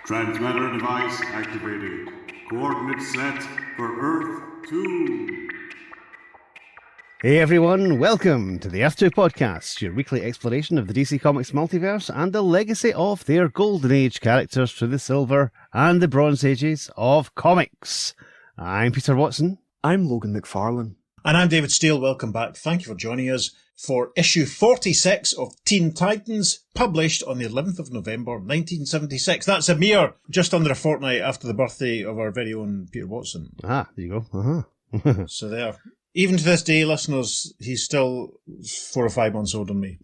Transmitter device activated. Coordinates set for Earth 2. Hey everyone, welcome to the Earth 2 podcast, your weekly exploration of the DC Comics multiverse and the legacy of their Golden Age characters through the Silver and the Bronze Ages of comics. I'm Peter Watson. I'm Logan McFarlane. And I'm David Steele. Welcome back. Thank you for joining us for issue 46 of Teen Titans, published on the 11th of November 1976. That's a mere just under a fortnight after the birthday of our very own Peter Watson. Ah, there you go. Uh-huh. So there. Even to this day, listeners, he's still 4 or 5 months older than me.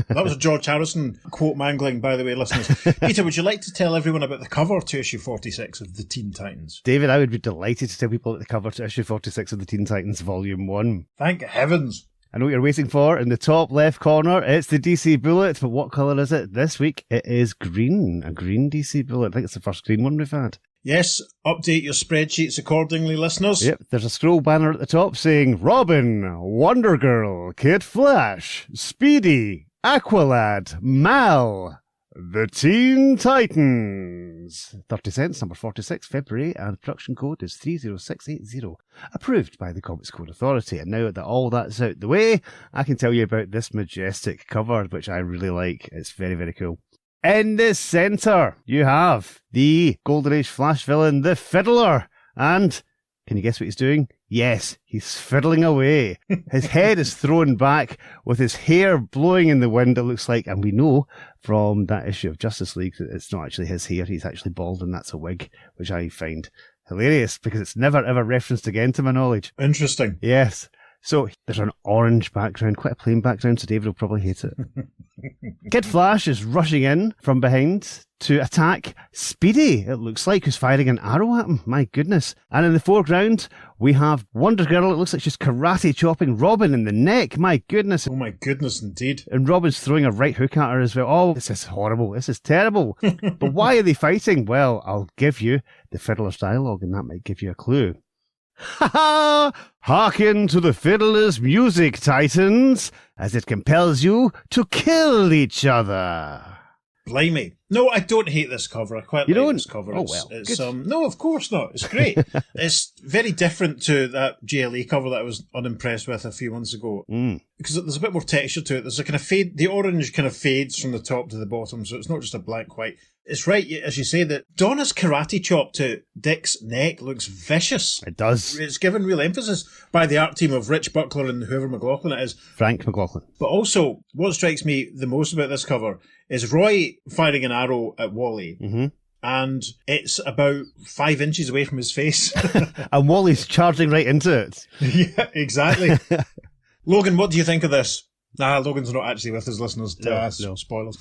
That was a George Harrison quote mangling, by the way, listeners. Peter, would you like to tell everyone about the cover to issue 46 of the Teen Titans? David, I would be delighted to tell people at the cover to issue 46 of the Teen Titans Volume 1. Thank heavens. I know what you're waiting for. In the top left corner, it's the DC Bullet, but what colour is it this week? It is green, a green DC Bullet. I think it's the first green one we've had. Yes, update your spreadsheets accordingly, listeners. Yep, there's a scroll banner at the top saying Robin, Wonder Girl, Kid Flash, Speedy, Aqualad, Mal, the Teen Titans. 30 cents, number 46, February, and the production code is 30680. Approved by the Comics Code Authority. And now that all that's out the way, I can tell you about this majestic cover, which I really like. It's very, very cool. In the centre, you have the Golden Age Flash villain, the Fiddler. And can you guess what he's doing? Yes, he's fiddling away. His head is thrown back with his hair blowing in the wind, it looks like. And we know from that issue of Justice League that it's not actually his hair. He's actually bald and that's a wig, which I find hilarious because it's never ever referenced again to my knowledge. Interesting. Yes. So there's an orange background, quite a plain background, so David will probably hate it. Kid Flash is rushing in from behind to attack Speedy, it looks like, who's firing an arrow at him. My goodness. And in the foreground, we have Wonder Girl. It looks like she's karate chopping Robin in the neck. My goodness. Oh my goodness, indeed. And Robin's throwing a right hook at her as well. Oh, this is horrible. This is terrible. But why are they fighting? Well, I'll give you the Fiddler's dialogue, and that might give you a clue. Ha ha! Hearken to the Fiddler's music, Titans, as it compels you to kill each other. Blimey. No, I don't hate this cover. I quite You like don't? this cover. Oh, It's well, no, of course not. It's great. It's very different to that JLA cover that I was unimpressed with a few months ago. Because there's a bit more texture to it. There's a kind of fade. The orange kind of fades from the top to the bottom, so it's not just a blank white. It's right, as you say, that Donna's karate chop to Dick's neck looks vicious. It does. It's given real emphasis by the art team of Rich Buckler and whoever McLaughlin it is. Frank McLaughlin. But also, what strikes me the most about this cover is Roy firing an arrow at Wally. Mm-hmm. And it's about 5 inches away from his face. And Wally's charging right into it. Yeah, exactly. Logan, what do you think of this? Logan's not actually with his listeners. No. Spoilers.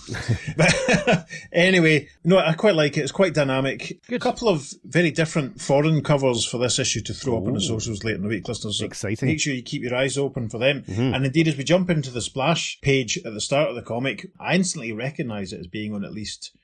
But anyway, no, I quite like it. It's quite dynamic. Good. A couple of very different foreign covers for this issue to throw up on the socials later in the week, listeners. So Exciting. make sure you keep your eyes open for them. Mm-hmm. And indeed, as we jump into the splash page at the start of the comic, I instantly recognise it as being on at least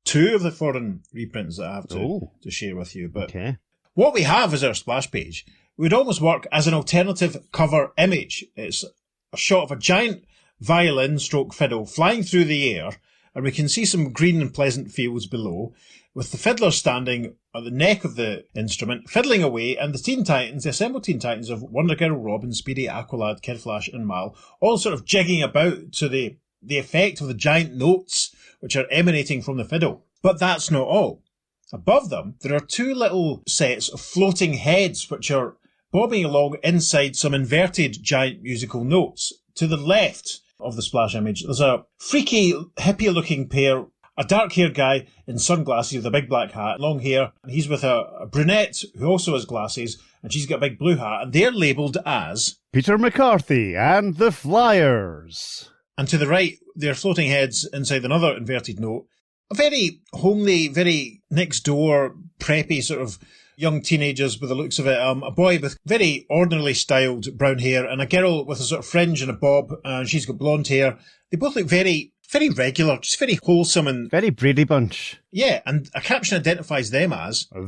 2 of the foreign reprints that I have to share with you. But Okay. what we have as our splash page would almost work as an alternative cover image. It's a shot of a giant violin stroke fiddle flying through the air, and we can see some green and pleasant fields below, with the fiddler standing at the neck of the instrument, fiddling away, and the Teen Titans, the assembled Teen Titans of Wonder Girl, Robin, Speedy, Aqualad, Kid Flash, and Mal, all sort of jigging about to the effect of the giant notes which are emanating from the fiddle. But that's not all. Above them, there are 2 little sets of floating heads which are bobbing along inside some inverted giant musical notes. To the left of the splash image, there's a freaky, hippie-looking pair, a dark-haired guy in sunglasses with a big black hat, long hair, and he's with a brunette who also has glasses, and she's got a big blue hat, and they're labelled as Peter McCarthy and the Flyers. And to the right, they're floating heads inside another inverted note. A very homely, very next-door, preppy sort of young teenagers with the looks of it. A boy with very ordinarily styled brown hair and a girl with a sort of fringe and a bob, and she's got blonde hair. They both look very, very regular, just very wholesome and... Very Brady Bunch. Yeah, and a caption identifies them as... The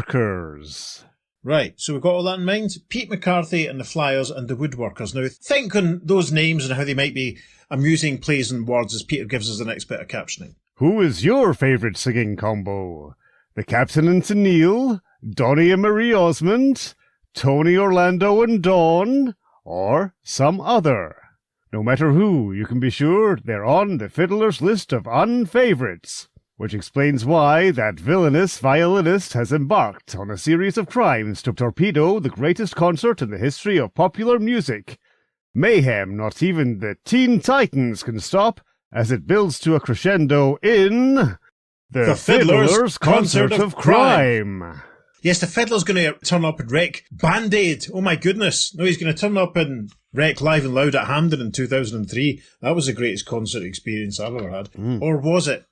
Woodworkers. Right, so we've got all that in mind. Pete McCarthy and the Flyers and the Woodworkers. Now, think on those names and how they might be amusing plays and words as Peter gives us the next bit of captioning. Who is your favourite singing combo? The Captain and Tennille, Donny and Marie Osmond, Tony, Orlando and Dawn, or some other? No matter who, you can be sure they're on the Fiddler's list of unfavourites, which explains why that villainous violinist has embarked on a series of crimes to torpedo the greatest concert in the history of popular music. Mayhem not even the Teen Titans can stop as it builds to a crescendo in The Fiddler's Concert of Crime. Yes, the Fiddler's going to turn up and wreck Band-Aid. Oh my goodness. No, he's going to turn up and wreck Live and Loud at Hampden in 2003. That was the greatest concert experience I've ever had. Or was it?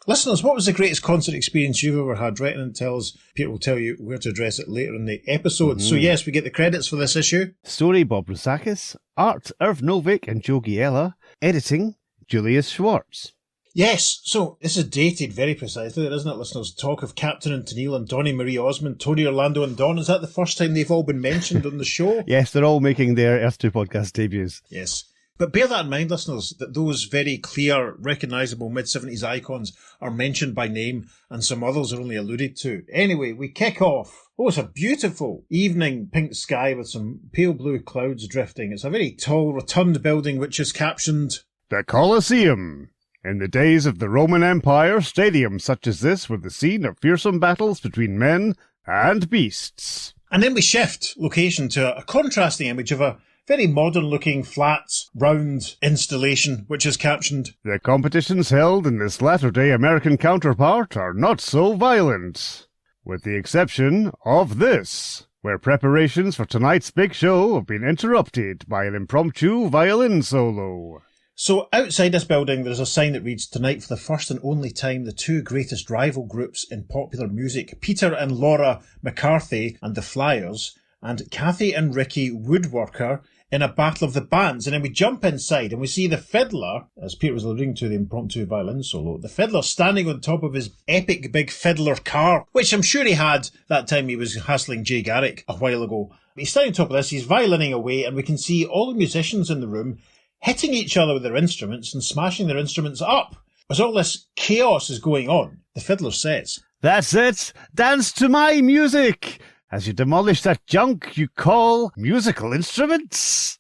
Listeners, what was the greatest concert experience you've ever had? Write in and tell us. Peter will tell you where to address it later in the episode. So yes, we get the credits for this issue. Story Bob Rusakis, art Irv Novick and Joe Giella, editing Julius Schwartz. Yes, so this is dated very precisely, isn't it, listeners? Talk of Captain and Tennille and Donny Marie Osmond, Tony, Orlando and Dawn. Is that the first time they've all been mentioned on the show? Yes, they're all making their Earth 2 podcast debuts. Yes. But bear that in mind, listeners, that those very clear, recognisable mid-70s icons are mentioned by name and some others are only alluded to. Anyway, we kick off. Oh, it's a beautiful evening pink sky with some pale blue clouds drifting. It's a very tall, rotund building which is captioned The Colosseum. In the days of the Roman Empire, stadiums such as this were the scene of fearsome battles between men and beasts. And then we shift location to a contrasting image of a very modern-looking, flat, round installation, which is captioned The competitions held in this latter-day American counterpart are not so violent, with the exception of this, where preparations for tonight's big show have been interrupted by an impromptu violin solo. So outside this building, there's a sign that reads, Tonight for the first and only time, the two greatest rival groups in popular music, Peter and Laura McCarthy and the Flyers, and Kathy and Ricky Woodworker, in a battle of the bands. And then we jump inside and we see the Fiddler, as Peter was alluding to the impromptu violin solo, the Fiddler standing on top of his epic big Fiddler car, which I'm sure he had that time he was hassling Jay Garrick a while ago. He's standing on top of this, he's violining away, and we can see all the musicians in the room hitting each other with their instruments and smashing their instruments up. As all this chaos is going on, the Fiddler says, That's it! Dance to my music! As you demolish that junk you call musical instruments.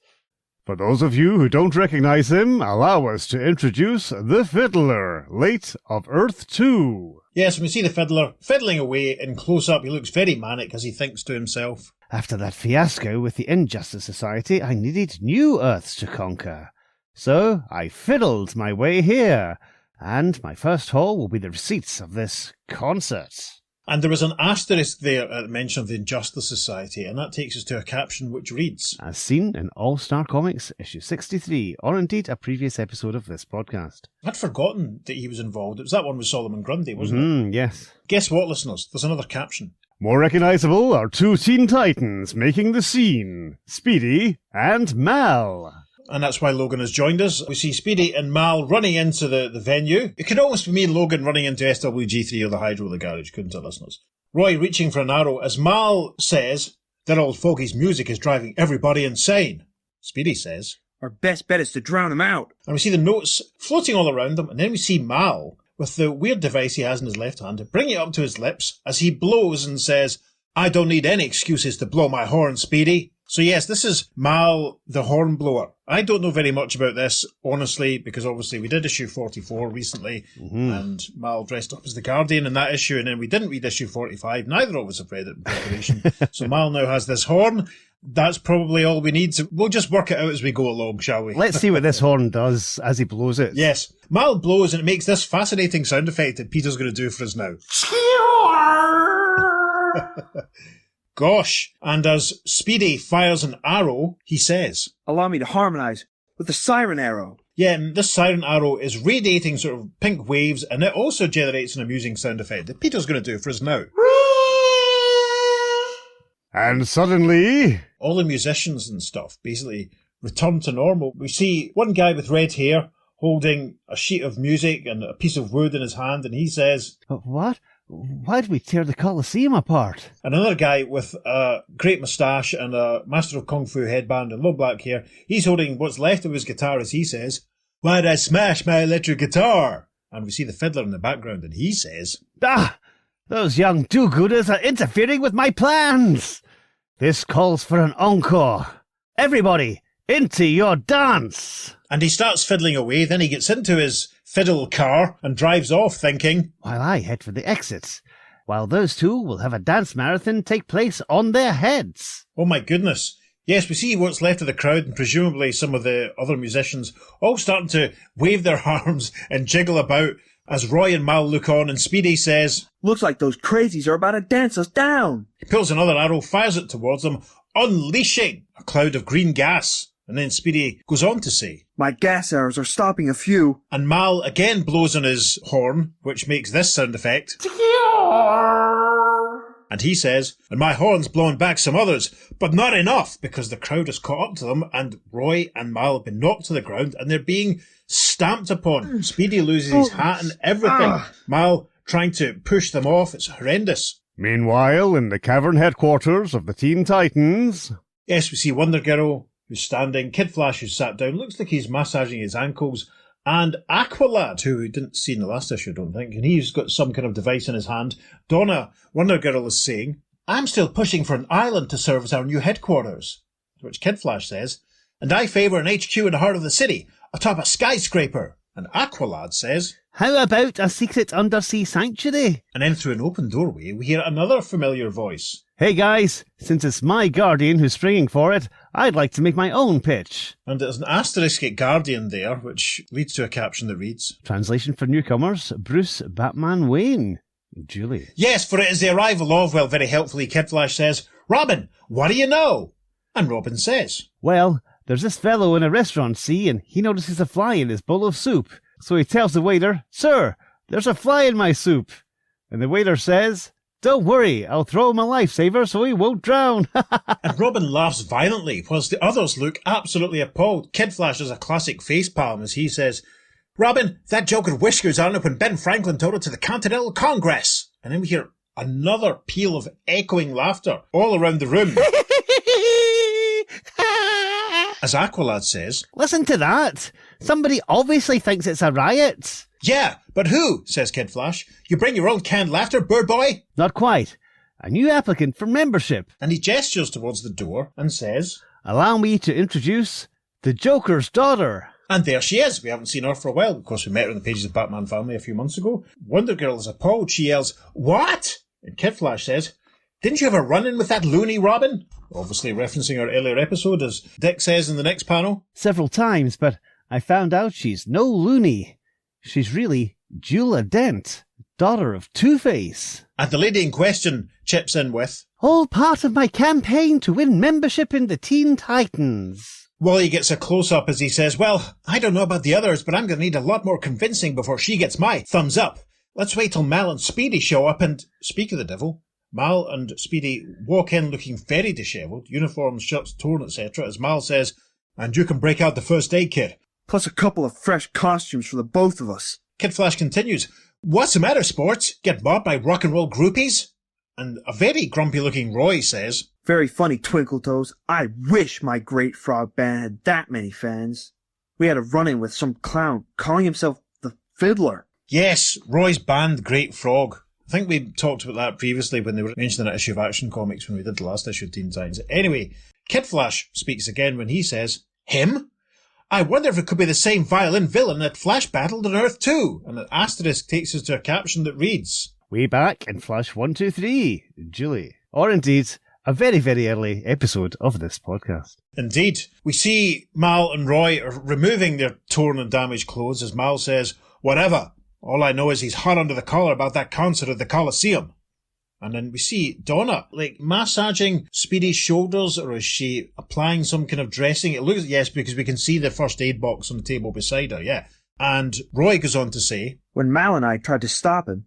For those of you who don't recognize him, allow us to introduce the Fiddler, late of Earth 2. Yes, and we see the Fiddler fiddling away in close-up. He looks very manic as he thinks to himself, After that fiasco with the Injustice Society, I needed new Earths to conquer. So I fiddled my way here, and my first haul will be the receipts of this concert. And there was an asterisk there at the mention of the Injustice Society, and that takes us to a caption which reads, As seen in All-Star Comics, issue 63, or indeed a previous episode of this podcast. I'd forgotten that he was involved. It was that one with Solomon Grundy, wasn't it? Yes. Guess what, listeners? There's another caption. More recognizable are two Teen Titans making the scene, Speedy and Mal. And that's why Logan has joined us. We see Speedy and Mal running into the venue. It could almost be me and Logan running into SWG3 or the Hydro of the garage, couldn't it, listeners? Roy reaching for an arrow as Mal says that old fogey's music is driving everybody insane. Speedy says, Our best bet is to drown him out. And we see the notes floating all around them, and then we see Mal with the weird device he has in his left hand, bring it up to his lips as he blows and says, I don't need any excuses to blow my horn, Speedy. So yes, this is Mal the horn blower. I don't know very much about this, honestly, because obviously we did issue 44 recently, and Mal dressed up as the Guardian in that issue, and then we didn't read issue 45. Neither of us have read it in preparation. So Mal now has this horn. That's probably all we need. We'll just work it out as we go along, shall we? Let's see what this horn does as he blows it. Yes. Mal blows, and it makes this fascinating sound effect that Peter's going to do for us now. Gosh. And as Speedy fires an arrow, he says, Allow me to harmonize with the siren arrow. Yeah, and this siren arrow is radiating sort of pink waves, and it also generates an amusing sound effect that Peter's going to do for us now. And suddenly, all the musicians and stuff basically return to normal. We see one guy with red hair holding a sheet of music and a piece of wood in his hand, and he says, What? Why did we tear the Colosseum apart? And another guy with a great moustache and a Master of Kung Fu headband and long black hair, he's holding what's left of his guitar as he says, Why'd I smash my electric guitar? And we see the fiddler in the background, and he says, Ah! Those young do-gooders are interfering with my plans! This calls for an encore. Everybody, into your dance! And he starts fiddling away, then he gets into his fiddle car and drives off thinking, While I head for the exit, while those two will have a dance marathon take place on their heads. oh my goodness. Yes, we see what's left of the crowd and presumably some of the other musicians all starting to wave their arms and jiggle about as Roy and Mal look on, and Speedy says, Looks like those crazies are about to dance us down. he pulls another arrow, fires it towards them, unleashing a cloud of green gas. And then Speedy goes on to say, My gas arrows are stopping a few. and Mal again blows on his horn, which makes this sound effect. And he says, and my horn's blown back some others, but not enough, because the crowd has caught up to them, and Roy and Mal have been knocked to the ground, and they're being stamped upon. Speedy loses his hat and everything. Mal trying to push them off. It's horrendous. Meanwhile, in the cavern headquarters of the Teen Titans... Yes, we see Wonder Girl, who's standing, Kid Flash, who's sat down, looks like he's massaging his ankles, and Aqualad, who we didn't see in the last issue, I don't think, and he's got some kind of device in his hand. Donna, Wonder Girl, is saying, I'm still pushing for an island to serve as our new headquarters, which Kid Flash says, and I favour an HQ in the heart of the city, atop a skyscraper. And Aqualad says, How about a secret undersea sanctuary? and then through an open doorway we hear another familiar voice. Hey guys, since it's my Guardian who's springing for it, I'd like to make my own pitch. And there's an asterisk at Guardian there, which leads to a caption that reads, Translation for newcomers, Bruce Batman Wayne. Julie. yes, for it is the arrival of, well, very helpfully, Kid Flash says, Robin, what do you know? And Robin says, Well, there's this fellow in a restaurant, see, and he notices a fly in his bowl of soup. So he tells the waiter, Sir, there's a fly in my soup. And the waiter says, Don't worry, I'll throw him a lifesaver so he won't drown. and Robin laughs violently, whilst the others look absolutely appalled. Kid Flash does a classic facepalm as he says, Robin, that joker Whiskers aren't up when Ben Franklin told it to the Continental Congress. And then we hear another peal of echoing laughter all around the room. As Aqualad says, Listen to that. Somebody obviously thinks it's a riot. yeah, but who? Says Kid Flash. You bring your own canned laughter, bird boy? Not quite. A new applicant for membership. And he gestures towards the door and says, Allow me to introduce the Joker's daughter. and there she is. We haven't seen her for a while. Of course, we met her in the pages of Batman Family a few months ago. Wonder Girl is appalled. She yells, what? And Kid Flash says, didn't you have a run-in with that loony Robin? Obviously referencing our earlier episode, as Dick says in the next panel. Several times, but I found out she's no loony. She's really Jula Dent, daughter of Two-Face. And the lady in question chips in with, All part of my campaign to win membership in the Teen Titans. Wally gets a close-up as he says, well, I don't know about the others, but I'm going to need a lot more convincing before she gets my thumbs up. Let's wait till Mal and Speedy show up and, speak of the devil, Mal and Speedy walk in looking very dishevelled, uniforms, shirts torn, etc., as Mal says, and you can break out the first aid kit. Plus a couple of fresh costumes for the both of us. Kid Flash continues, what's the matter, sports? Get mobbed by rock and roll groupies? And a very grumpy-looking Roy says, Very funny, Twinkle Toes. I wish my Great Frog Band had that many fans. We had a run-in with some clown calling himself the Fiddler. yes, Roy's band Great Frog. I think we talked about that previously when they were mentioning that issue of Action Comics when we did the last issue of Teen Titans. Anyway, Kid Flash speaks again when he says, him? I wonder if it could be the same violin villain that Flash battled on Earth 2. And an asterisk takes us to a caption that reads, Way back in Flash 123, Julie. Or indeed, a very, very early episode of this podcast. Indeed. We see Mal and Roy are removing their torn and damaged clothes as Mal says, whatever. All I know is he's hot under the collar about that concert at the Coliseum. And then we see Donna, massaging Speedy's shoulders, or is she applying some kind of dressing? It looks, yes, because we can see the first aid box on the table beside her, yeah. And Roy goes on to say, When Mal and I tried to stop him,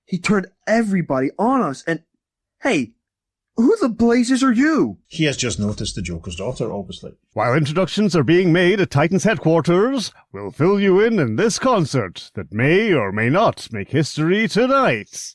he turned everybody on us and, hey, who the blazes are you? he has just noticed the Joker's daughter, obviously. While introductions are being made at Titans headquarters, we'll fill you in this concert that may or may not make history tonight.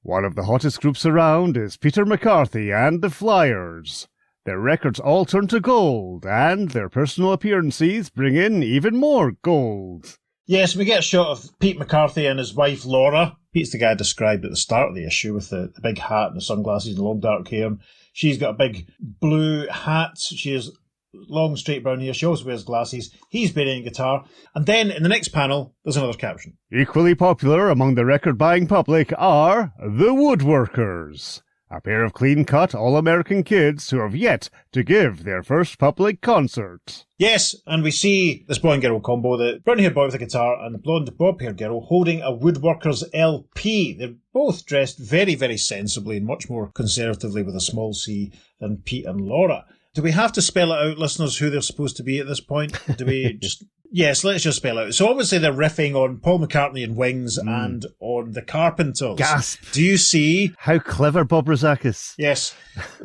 One of the hottest groups around is Peter McCarthy and the Flyers. Their records all turn to gold, and their personal appearances bring in even more gold. Yes, we get a shot of Pete McCarthy and his wife Laura. Pete's the guy I described at the start of the issue with the big hat and the sunglasses and the long dark hair. She's got a big blue hat. She has long straight brown hair. She also wears glasses. He's playing guitar. And then in the next panel, there's another caption. Equally popular among the record-buying public are the Woodworkers, a pair of clean-cut, all-American kids who have yet to give their first public concert. Yes, and we see this boy and girl combo, the brown-haired boy with a guitar and the blonde bob-haired girl holding a Woodworkers LP. They're both dressed very, very sensibly and much more conservatively with a small c than Pete and Laura. Do we have to spell it out, listeners, who they're supposed to be at this point? Do we just... Yes, let's just spell it out. So obviously they're riffing on Paul McCartney and Wings and on the Carpenters. Gasp! Do you see... How clever Bob Rozakis. Yes.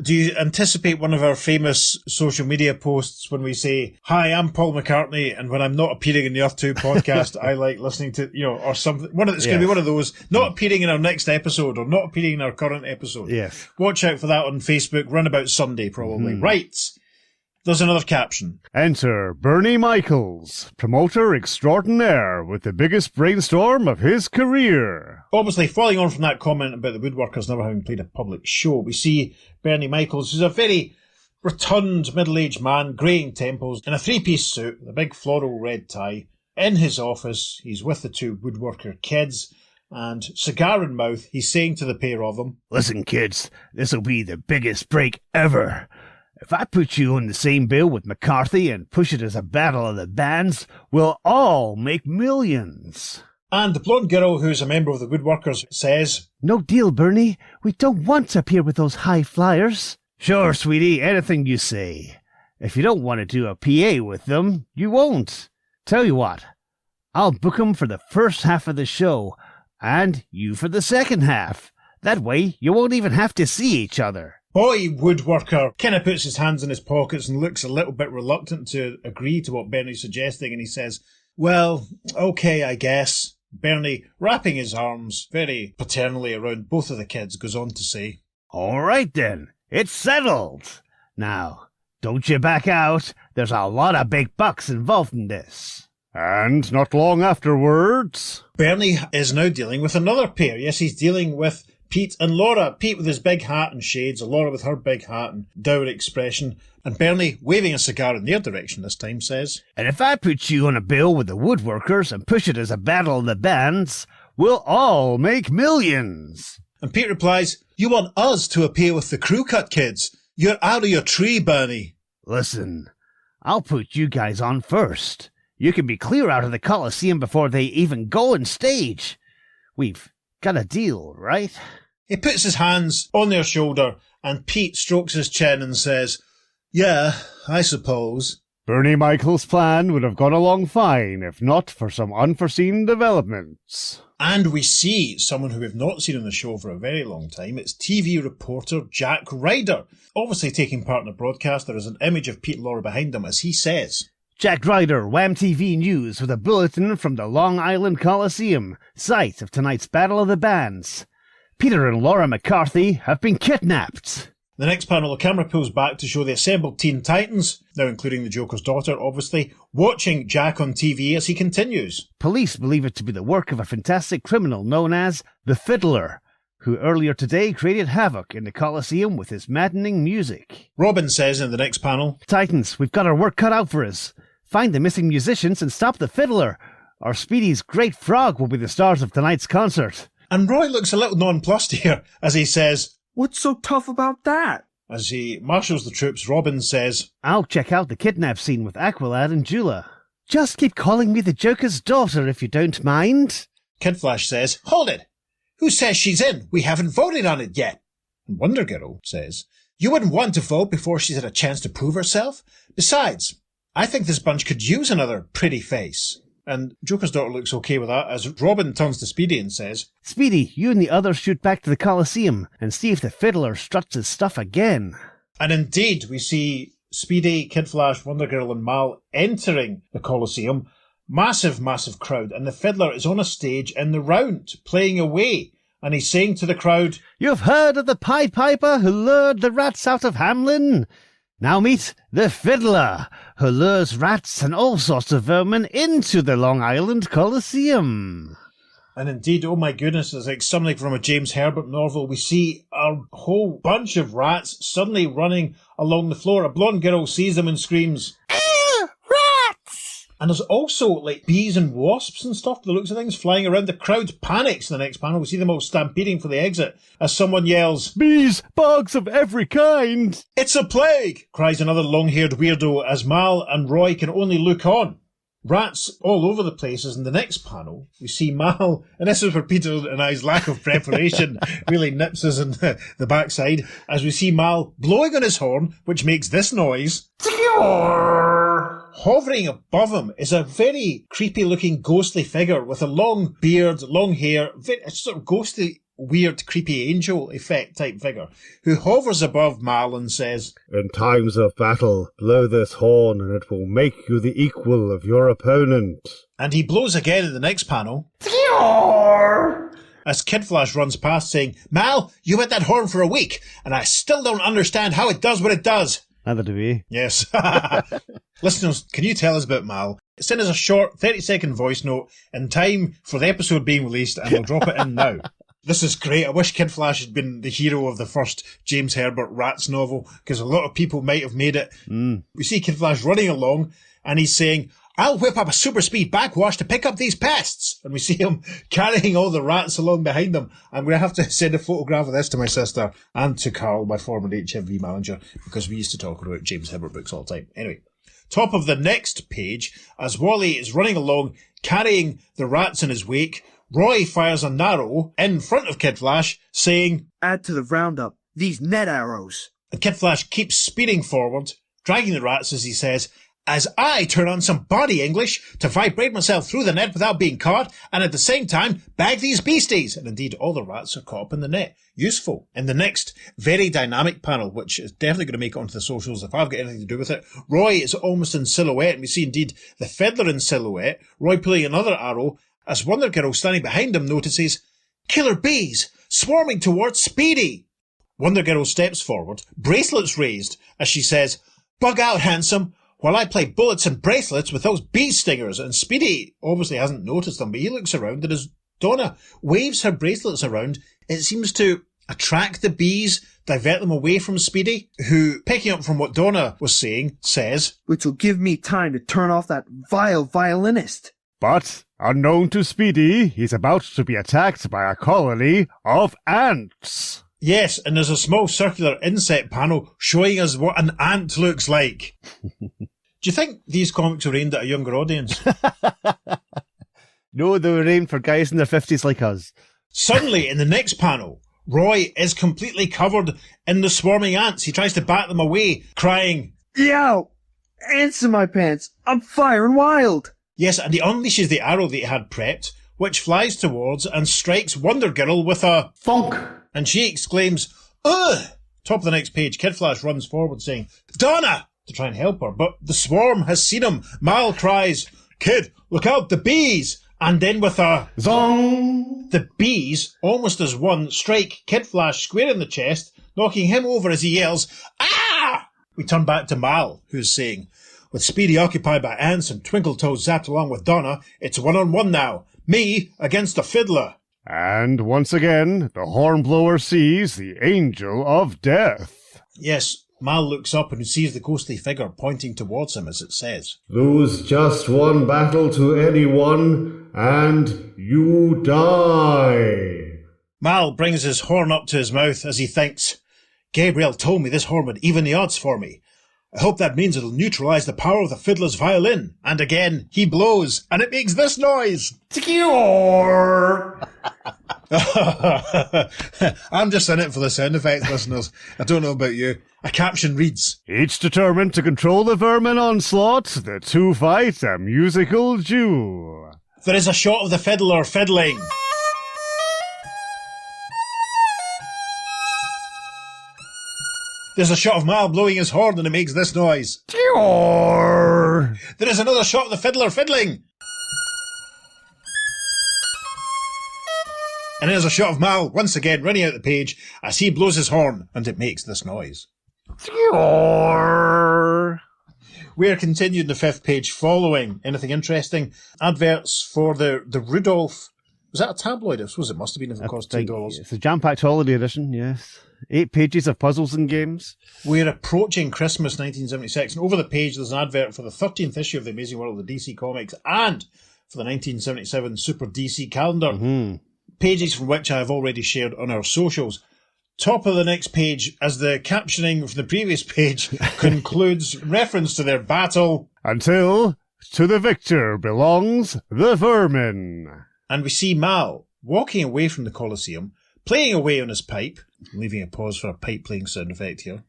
Do you anticipate one of our famous social media posts when we say, "Hi, I'm Paul McCartney, and when I'm not appearing in the Earth 2 podcast, I like listening to," or something. It's going to be one of those, not appearing in our next episode or not appearing in our current episode. Yes. Watch out for that on Facebook, runabout Sunday probably. Right. There's another caption. Enter Bernie Michaels, promoter extraordinaire with the biggest brainstorm of his career. Obviously, following on from that comment about the Woodworkers never having played a public show, we see Bernie Michaels, who's a very rotund middle-aged man, greying temples, in a three-piece suit with a big floral red tie. In his office, he's with the two woodworker kids, and cigar in mouth, he's saying to the pair of them, "Listen, kids, this'll be the biggest break ever. If I put you on the same bill with McCarthy and push it as a battle of the bands, we'll all make millions." And the blonde girl, who's a member of the Woodworkers, says, "No deal, Bernie. We don't want to appear with those high flyers." "Sure, sweetie, anything you say. If you don't want to do a PA with them, you won't. Tell you what, I'll book 'em for the first half of the show, and you for the second half. That way, you won't even have to see each other." Boy Woodworker kind of puts his hands in his pockets and looks a little bit reluctant to agree to what Bernie's suggesting, and he says, "Well, okay, I guess." Bernie, wrapping his arms very paternally around both of the kids, goes on to say, "All right then, it's settled. Now, don't you back out. There's a lot of big bucks involved in this." And not long afterwards, Bernie is now dealing with another pair. Yes, he's dealing with Pete and Laura. Pete with his big hat and shades, Laura with her big hat and dour expression, and Bernie, waving a cigar in their direction this time, says, "And if I put you on a bill with the Woodworkers and push it as a battle of the bands, we'll all make millions." And Pete replies, "You want us to appear with the crew cut kids? You're out of your tree, Bernie." "Listen, I'll put you guys on first. You can be clear out of the Coliseum before they even go on stage. We've got a deal, right?" He puts his hands on their shoulder, and Pete strokes his chin and says, "Yeah, I suppose." Bernie Michaels' plan would have gone along fine if not for some unforeseen developments. And we see someone who we've not seen on the show for a very long time. It's TV reporter Jack Ryder. Obviously taking part in the broadcast, there is an image of Pete and Laura behind him as he says, Jack Ryder, Wham TV News, with a bulletin from the Long Island Coliseum, site of tonight's Battle of the Bands. Peter and Laura McCarthy have been kidnapped. The next panel, the camera pulls back to show the assembled Teen Titans, now including the Joker's daughter, obviously, watching Jack on TV as he continues. Police believe it to be the work of a fantastic criminal known as the Fiddler, who earlier today created havoc in the Coliseum with his maddening music. Robin says in the next panel, "Titans, we've got our work cut out for us. Find the missing musicians and stop the Fiddler, or Speedy's great frog will be the stars of tonight's concert." And Roy looks a little nonplussed here as he says, What's so tough about that? as he marshals the troops, Robin says, "I'll check out the kidnap scene with Aqualad and Jula. Just keep calling me the Joker's daughter if you don't mind." Kid Flash says, "Hold it! Who says she's in? We haven't voted on it yet." And Wonder Girl says, "You wouldn't want to vote before she's had a chance to prove herself? Besides, I think this bunch could use another pretty face." And Joker's daughter looks okay with that as Robin turns to Speedy and says, "Speedy, you and the others shoot back to the Coliseum and see if the Fiddler struts his stuff again." And indeed, we see Speedy, Kid Flash, Wonder Girl and Mal entering the Coliseum. Massive, massive crowd. And the Fiddler is on a stage in the round, playing away. And he's saying to the crowd, "You've heard of the Pied Piper who lured the rats out of Hamlin? Now meet the Fiddler, who lures rats and all sorts of vermin into the Long Island Coliseum. And indeed, oh my goodness, it's like something from a James Herbert novel. We see a whole bunch of rats suddenly running along the floor. A blonde girl sees them and screams, "Ah, rats!" And there's also like bees and wasps and stuff, the looks of things, flying around. The crowd panics in the next panel. We see them all stampeding for the exit as someone yells, "Bees, bugs of every kind!" "It's a plague!" cries another long-haired weirdo as Mal and Roy can only look on. Rats all over the place, as in the next panel, we see Mal, and this is where Peter and I's lack of preparation really nips us in the backside, as we see Mal blowing on his horn, which makes this noise. Hovering above him is a very creepy-looking ghostly figure with a long beard, long hair, a sort of ghostly, weird, creepy angel effect type figure, who hovers above Mal and says, "In times of battle, blow this horn and it will make you the equal of your opponent." And he blows again in the next panel, as Kid Flash runs past saying, "Mal, you had that horn for a week, and I still don't understand how it does what it does." Neither do we. Yes. Listeners, can you tell us about Mal? Send us a short 30-second voice note in time for the episode being released, and we'll drop it in now. This is great. I wish Kid Flash had been the hero of the first James Herbert Rats novel, because a lot of people might have made it. We see Kid Flash running along, and he's saying, "I'll whip up a super speed backwash to pick up these pests." And we see him carrying all the rats along behind him. I'm going to have to send a photograph of this to my sister and to Carl, my former HMV manager, because we used to talk about James Herbert books all the time. Anyway, top of the next page, as Wally is running along, carrying the rats in his wake, Roy fires an arrow in front of Kid Flash, saying, "Add to the roundup these net arrows." and Kid Flash keeps speeding forward, dragging the rats as he says, "As I turn on some body English to vibrate myself through the net without being caught, and at the same time bag these beasties." And indeed, all the rats are caught up in the net. Useful. In the next very dynamic panel, which is definitely going to make it onto the socials if I've got anything to do with it, Roy is almost in silhouette, and we see indeed the Fiddler in silhouette, Roy pulling another arrow, as Wonder Girl standing behind him notices, "Killer bees, swarming towards Speedy." Wonder Girl steps forward, bracelets raised, as she says, "Bug out, handsome, while I play bullets and bracelets with those bee stingers." And Speedy obviously hasn't noticed them, but he looks around, and as Donna waves her bracelets around, it seems to attract the bees, divert them away from Speedy, who, picking up from what Donna was saying, says, "Which will give me time to turn off that vile violinist." But, unknown to Speedy, he's about to be attacked by a colony of ants. yes, and there's a small circular inset panel showing us what an ant looks like. Do you think these comics were aimed at a younger audience? No, they were aimed for guys in their 50s like us. Suddenly, in the next panel, Roy is completely covered in the swarming ants. He tries to bat them away, crying, "Yow! Ants in my pants! I'm firing wild!" yes, and he unleashes the arrow that he had prepped, which flies towards and strikes Wonder Girl with a Thunk! and she exclaims, "Ugh!" Top of the next page, Kid Flash runs forward saying, "Donna!" to try and help her, but the swarm has seen him. Mal cries, "Kid, look out, the bees!" And then with a Zong! the bees, almost as one, strike Kid Flash square in the chest, knocking him over as he yells, "Ah!" We turn back to Mal, who's saying, "With Speedy occupied by ants and Twinkletoes zapped along with Donna, it's 1-on-1 now. Me against the Fiddler." And once again, the hornblower sees the Angel of Death. Yes, Mal looks up and sees the ghostly figure pointing towards him as it says, "Lose just one battle to anyone, and you die." Mal brings his horn up to his mouth as he thinks, "Gabriel told me this horn would even the odds for me. I hope that means it'll neutralise the power of the Fiddler's violin." And again, he blows, and it makes this noise. I'm just in it for the sound effects, listeners. I don't know about you. A caption reads, Each determined to control the vermin onslaught, the two fight a musical duel. there is a shot of the Fiddler fiddling. There's a shot of Mal blowing his horn and it makes this noise. There is another shot of the Fiddler fiddling. And there's a shot of Mal, once again, running out the page as he blows his horn and it makes this noise. Thwart. We're continuing the 5th page following. Anything interesting? Adverts for the Rudolph. Was that a tabloid? I suppose it must have been if it cost $2. It's a jam-packed holiday edition, yes. 8 pages of puzzles and games. We're approaching Christmas 1976, and over the page there's an advert for the 13th issue of The Amazing World of DC Comics and for the 1977 Super DC calendar. Mm-hmm. Pages from which I have already shared on our socials. Top of the next page, as the captioning from the previous page concludes, reference to their battle. Until to the victor belongs the vermin. And we see Mal walking away from the Colosseum, playing away on his pipe. I'm leaving a pause for a pipe playing sound effect here.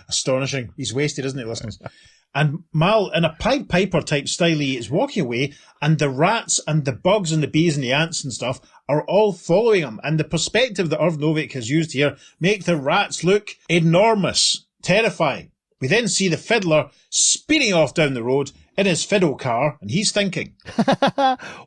Astonishing. He's wasted, isn't he, listeners? And Mal, in a Pied Piper type style, is walking away, and the rats and the bugs and the bees and the ants and stuff are all following him. And the perspective that Irv Novick has used here make the rats look enormous, terrifying. We then see the fiddler speeding off down the road in his fiddle car, and he's thinking,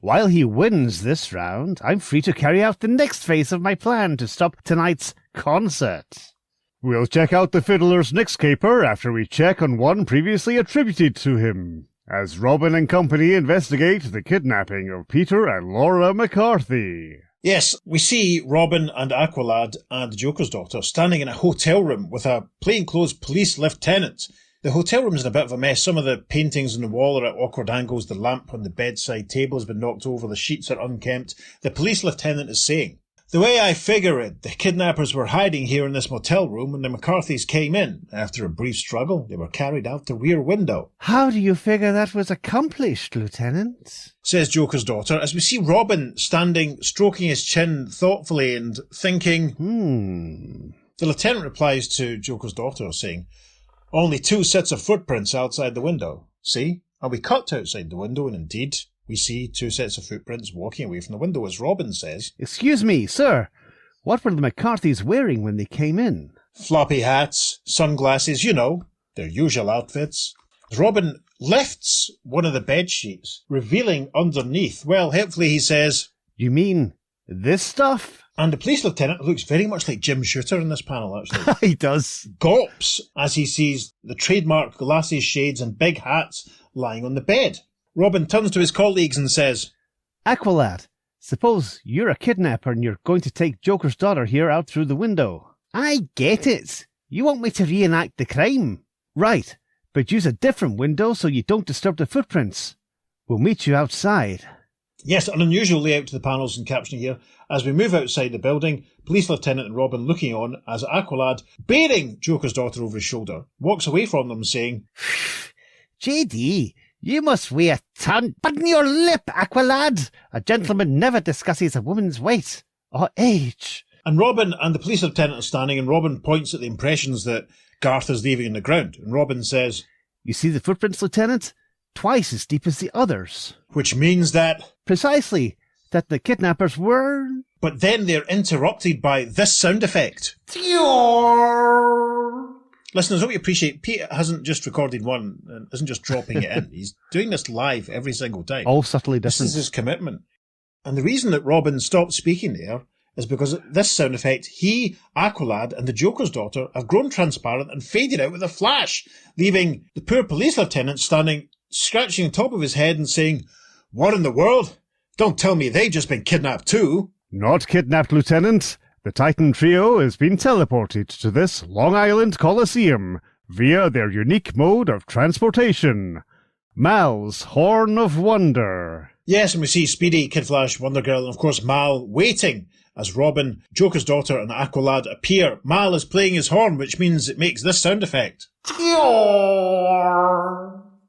while he wins this round, I'm free to carry out the next phase of my plan to stop tonight's concert. We'll check out the fiddler's next caper after we check on one previously attributed to him, as Robin and company investigate the kidnapping of Peter and Laura McCarthy. Yes, we see Robin and Aqualad and the Joker's daughter standing in a hotel room with a plainclothes police lieutenant. The hotel room's in a bit of a mess. Some of the paintings on the wall are at awkward angles. The lamp on the bedside table has been knocked over. The sheets are unkempt. The police lieutenant is saying, the way I figure it, the kidnappers were hiding here in this motel room when the McCarthys came in. After a brief struggle, they were carried out the rear window. How do you figure that was accomplished, Lieutenant? Says Joker's daughter, as we see Robin standing, stroking his chin thoughtfully and thinking. The lieutenant replies to Joker's daughter, saying, only 2 sets of footprints outside the window. See? And we cut outside the window, and indeed, we see 2 sets of footprints walking away from the window, as Robin says. Excuse me, sir. What were the McCarthys wearing when they came in? Floppy hats, sunglasses, you know, their usual outfits. As Robin lifts one of the bed sheets, revealing underneath, well, helpfully he says, You mean this stuff? And the police lieutenant looks very much like Jim Shooter in this panel, actually. He does. Gawps as he sees the trademark glasses, shades and big hats lying on the bed. Robin turns to his colleagues and says, Aqualad, suppose you're a kidnapper and you're going to take Joker's daughter here out through the window. I get it. You want me to reenact the crime. Right, but use a different window so you don't disturb the footprints. We'll meet you outside. Yes, an unusual layout to the panels and captioning here. As we move outside the building, Police Lieutenant and Robin looking on as Aqualad, bearing Joker's daughter over his shoulder, walks away from them saying, JD, you must weigh a ton. Button your lip, Aqualad. A gentleman never discusses a woman's weight or age. And Robin and the police lieutenant are standing, and Robin points at the impressions that Garth is leaving on the ground. And Robin says, You see the footprints, Lieutenant? Twice as deep as the others. Which means that... Precisely. That the kidnappers were... But then they're interrupted by this sound effect. Listeners, I hope you appreciate Pete hasn't just recorded one and isn't just dropping it in. He's doing this live every single time. All subtly different. This is his commitment. And the reason that Robin stopped speaking there is because this sound effect, he, Aqualad, and the Joker's daughter have grown transparent and faded out with a flash, leaving the poor police lieutenant standing, scratching the top of his head and saying, What in the world? Don't tell me they've just been kidnapped too. Not kidnapped, Lieutenant. The Titan Trio has been teleported to this Long Island Coliseum via their unique mode of transportation. Mal's Horn of Wonder. Yes, and we see Speedy, Kid Flash, Wonder Girl, and of course Mal waiting as Robin, Joker's daughter, and Aqualad appear. Mal is playing his horn, which means it makes this sound effect.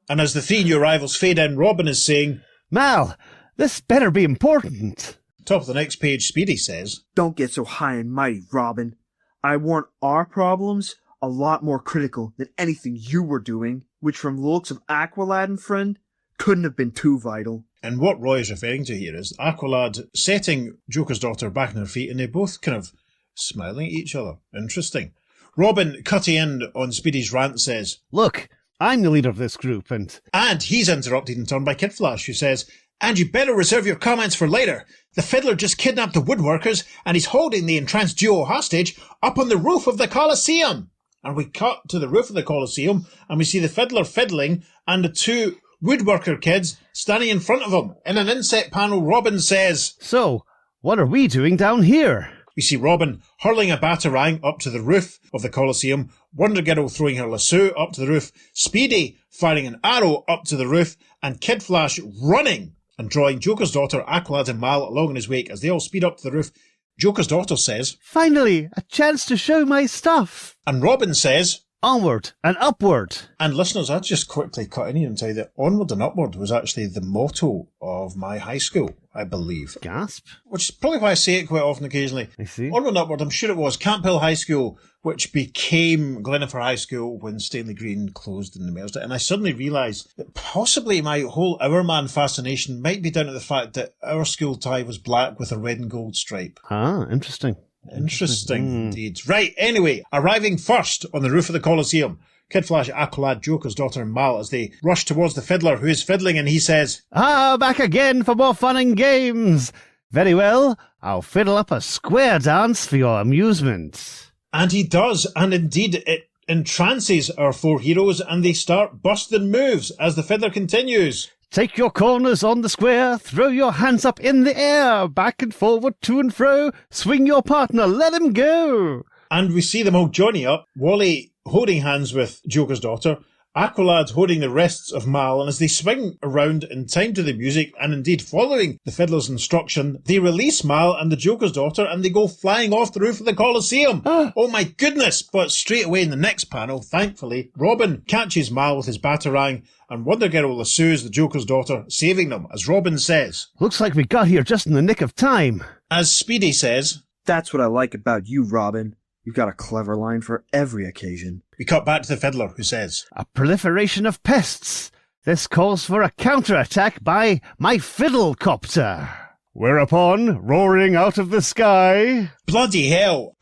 And as the 3 new arrivals fade in, Robin is saying, Mal, this better be important. Top of the next page, Speedy says, Don't get so high and mighty, Robin. I warrant our problems a lot more critical than anything you were doing, which from the looks of Aqualad and friend, couldn't have been too vital. And what Roy is referring to here is Aqualad setting Joker's daughter back on her feet, and they both kind of smiling at each other. Interesting. Robin, cutting in on Speedy's rant, says, Look, I'm the leader of this group, and he's interrupted in turn by Kid Flash, who says, And you better reserve your comments for later. The fiddler just kidnapped the woodworkers and he's holding the entranced duo hostage up on the roof of the Colosseum. And we cut to the roof of the Colosseum and we see the fiddler fiddling and the two woodworker kids standing in front of him. In an inset panel, Robin says, So, what are we doing down here? We see Robin hurling a batarang up to the roof of the Colosseum, Wonder Girl throwing her lasso up to the roof, Speedy firing an arrow up to the roof, and Kid Flash running and drawing Joker's daughter, Aqualad, and Mal along in his wake as they all speed up to the roof. Joker's daughter says, Finally, a chance to show my stuff. and Robin says, Onward and upward. and listeners, I'd just quickly cut in here and tell you that Onward and Upward was actually the motto of my high school, I believe. Gasp. Which is probably why I say it quite often occasionally. I see. Onward and Upward, I'm sure it was Camp Hill High School, which became Glenafar High School when Stanley Green closed and merged it. And I suddenly realised that possibly my whole Hourman fascination might be down to the fact that our school tie was black with a red and gold stripe. Ah, interesting. Interesting indeed. Right, anyway, arriving first on the roof of the Colosseum, Kid Flash, Aqualad, Joker's daughter, and Mal as they rush towards the fiddler who is fiddling, and he says, Back again for more fun and games. Very well, I'll fiddle up a square dance for your amusement. and he does, and indeed it entrances our four heroes, and they start busting moves as the fiddler continues. Take your corners on the square, throw your hands up in the air, back and forward, to and fro, swing your partner, let him go. And we see them all joining up, Wally holding hands with Joker's daughter, Aqualad holding the wrists of Mal, and as they swing around in time to the music, and indeed following the fiddler's instruction, they release Mal and the Joker's daughter, and they go flying off the roof of the Colosseum. Oh my goodness! But straight away in the next panel, thankfully, Robin catches Mal with his batarang, and Wonder Girl lassoes the Joker's daughter, saving them, as Robin says. Looks like we got here just in the nick of time. As Speedy says, That's what I like about you, Robin. You've got a clever line for every occasion. we cut back to the fiddler, who says, A proliferation of pests. This calls for a counterattack by my fiddle copter. Whereupon, roaring out of the sky... bloody hell!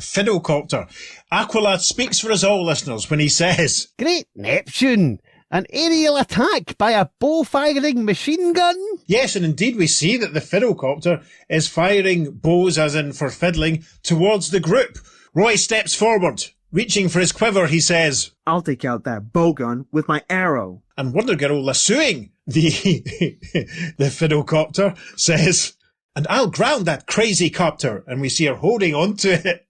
Fiddlecopter. Aqualad speaks for us all, listeners, when he says, Great Neptune! An aerial attack by a bow-firing machine gun? yes, and indeed we see that the fiddlecopter is firing bows, as in for fiddling, towards the group. Roy steps forward. Reaching for his quiver, he says, I'll take out that bow gun with my arrow. and Wonder Girl lassoing the fiddlecopter says, and I'll ground that crazy copter. And we see her holding onto it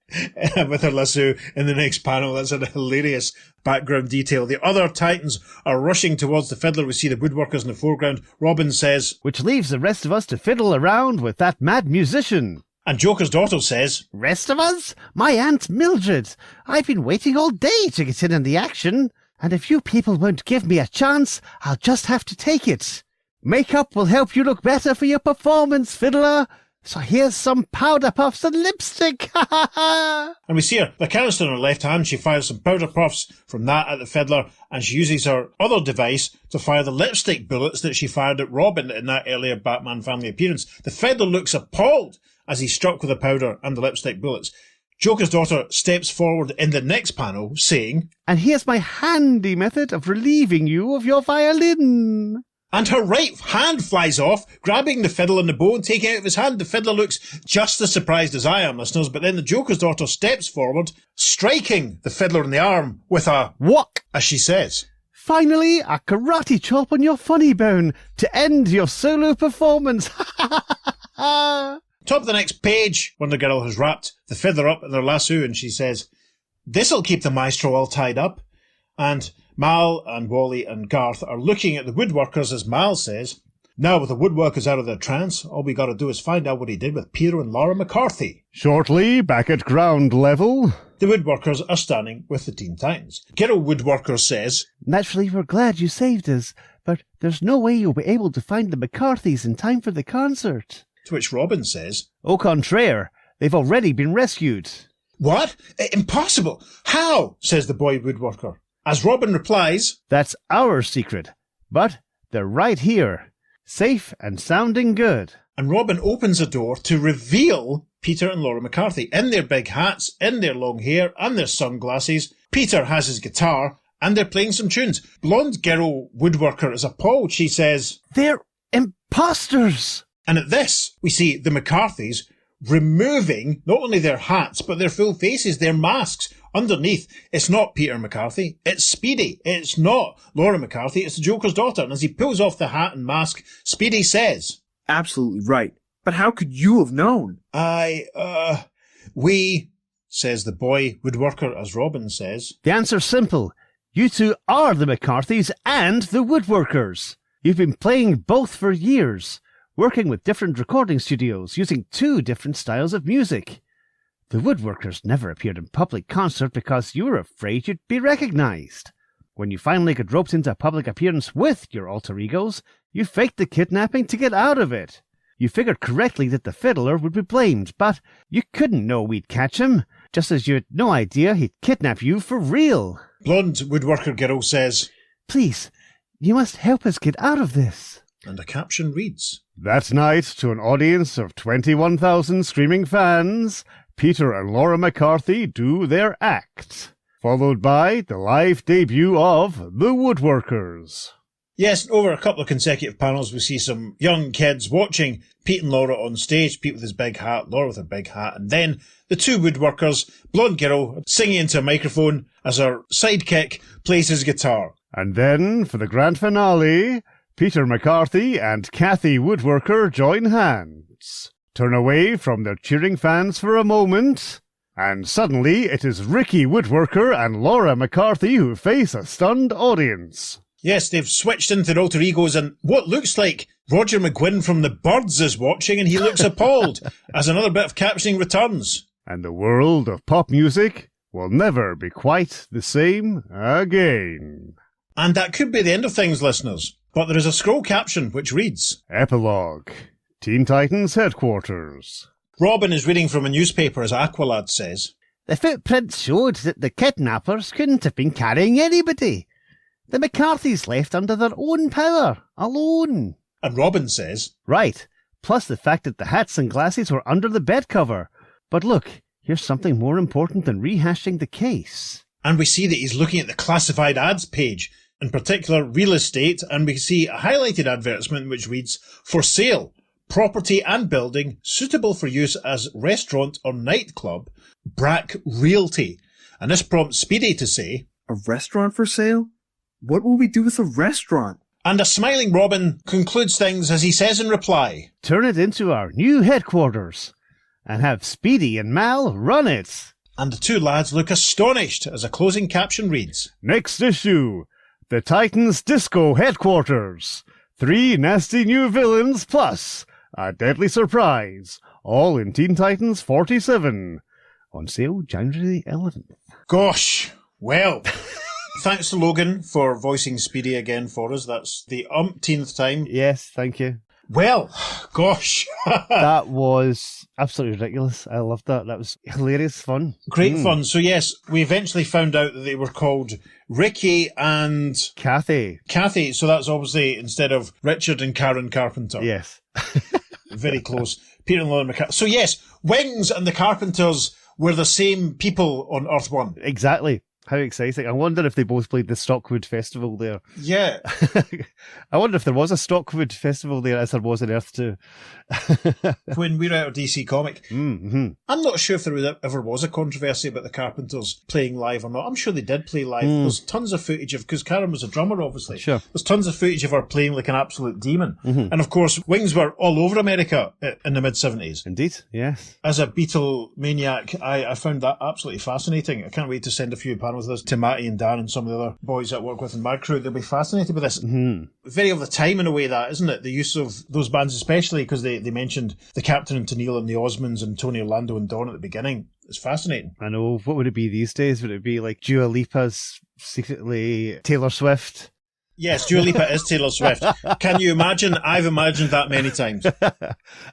with her lasso in the next panel. That's a hilarious background detail. The other Titans are rushing towards the fiddler. We see the woodworkers in the foreground. Robin says, Which leaves the rest of us to fiddle around with that mad musician. and Joker's daughter says, Rest of us? My Aunt Mildred. I've been waiting all day to get in on the action. And if you people won't give me a chance, I'll just have to take it. Makeup will help you look better for your performance, fiddler. So here's some powder puffs and lipstick. Ha ha ha! and we see her, the canister in her left hand. She fires some powder puffs from that at the fiddler, and she uses her other device to fire the lipstick bullets that she fired at Robin in that earlier Batman family appearance. The fiddler looks appalled as he's struck with the powder and the lipstick bullets. Joker's daughter steps forward in the next panel, saying, And here's my handy method of relieving you of your violin. and her right hand flies off, grabbing the fiddle and the bow and taking it out of his hand. The fiddler looks just as surprised as I am, listeners, but then the Joker's daughter steps forward, striking the fiddler in the arm with a What? as she says. Finally, a karate chop on your funny bone to end your solo performance. Ha ha ha ha! Top of the next page, Wonder Girl has wrapped the fiddler up in her lasso, and she says, this'll keep the maestro all tied up. And Mal and Wally and Garth are looking at the woodworkers as Mal says, now with the woodworkers out of their trance, all we gotta do is find out what he did with Peter and Laura McCarthy. Shortly, back at ground level. The woodworkers are standing with the Teen Titans. Ghetto Woodworker says, Naturally, we're glad you saved us, but there's no way you'll be able to find the McCarthys in time for the concert. to which Robin says, Au contraire, they've already been rescued. what? Impossible! How? Says the boy woodworker. As Robin replies, That's our secret, but they're right here, safe and sounding good. and Robin opens a door to reveal Peter and Laura McCarthy in their big hats, in their long hair, and their sunglasses. Peter has his guitar, and they're playing some tunes. Blonde girl woodworker is appalled. She says, They're imposters! And at this, we see the McCarthys removing not only their hats, but their full faces, their masks. Underneath, it's not Peter McCarthy, it's Speedy. It's not Laura McCarthy, it's the Joker's daughter. And as he pulls off the hat and mask, Speedy says, Absolutely right. But how could you have known? We, says the boy woodworker, as Robin says. The answer's simple. You two are the McCarthys and the woodworkers. You've been playing both for years, working with different recording studios, using 2 different styles of music. The woodworkers never appeared in public concert because you were afraid you'd be recognized. When you finally got roped into a public appearance with your alter egos, you faked the kidnapping to get out of it. You figured correctly that the fiddler would be blamed, but you couldn't know we'd catch him, just as you had no idea he'd kidnap you for real. Blonde woodworker girl says, Please, you must help us get out of this. and a caption reads, That night, to an audience of 21,000 screaming fans, Peter and Laura McCarthy do their act, followed by the live debut of The Woodworkers. Yes, over a couple of consecutive panels, we see some young kids watching Pete and Laura on stage, Pete with his big hat, Laura with her big hat, and then the 2 woodworkers, blonde girl singing into a microphone as her sidekick plays his guitar. And then, for the grand finale, Peter McCarthy and Kathy Woodworker join hands, turn away from their cheering fans for a moment, and suddenly it is Ricky Woodworker and Laura McCarthy who face a stunned audience. Yes, they've switched into their alter egos, and what looks like Roger McGuinn from The Birds is watching, and he looks appalled as another bit of captioning returns. And the world of pop music will never be quite the same again. And that could be the end of things, listeners. But there is a scroll caption which reads, Epilogue. Teen Titans Headquarters. Robin is reading from a newspaper as Aqualad says, The footprints showed that the kidnappers couldn't have been carrying anybody. The McCarthys left under their own power, alone. And Robin says, Right, plus the fact that the hats and glasses were under the bed cover. But look, here's something more important than rehashing the case. and we see that he's looking at the classified ads page, in particular real estate, and we see a highlighted advertisement which reads, For sale, property and building suitable for use as restaurant or nightclub, Brack Realty. And this prompts Speedy to say, A restaurant for sale? What will we do with a restaurant? and a smiling Robin concludes things as he says in reply, Turn it into our new headquarters, and have Speedy and Mal run it. and the 2 lads look astonished as a closing caption reads, Next issue, the Titans Disco Headquarters. 3 nasty new villains plus a deadly surprise, all in Teen Titans 47. On sale January 11th. Gosh, well, thanks to Logan for voicing Speedy again for us. That's the umpteenth time. Yes, thank you. Well, gosh. That was absolutely ridiculous. I loved that. That was hilarious fun. Great fun. So yes, we eventually found out that they were called Ricky and Kathy. Kathy. So that's obviously instead of Richard and Karen Carpenter. Yes. Very close. Peter and Laura McCarthy. So yes, Wings and the Carpenters were the same people on Earth 1. Exactly. How exciting. I wonder if they both played the Stockwood Festival there. Yeah. I wonder if there was a Stockwood Festival there as there was in Earth 2. When we were out of DC Comic. Mm-hmm. I'm not sure if there ever was a controversy about the Carpenters playing live or not. I'm sure they did play live. There's tons of footage of, because Karen was a drummer, obviously. Sure. There's tons of footage of her playing like an absolute demon. Mm-hmm. And of course, Wings were all over America in the mid-70s. Indeed, yes. As a Beatle maniac, I found that absolutely fascinating. I can't wait to send a few panels of this to Matty and Dan and some of the other boys that I work with in my crew. They'll be fascinated with this. Mm-hmm. Very of the time in a way, that, isn't it? The use of those bands, especially because they mentioned the Captain and Tennille and the Osmonds and Tony Orlando and Dawn at the beginning. It's fascinating. I know. What would it be these days? Would it be like Dua Lipa's secretly Taylor Swift? Yes, Dua Lipa is Taylor Swift. Can you imagine? I've imagined that many times.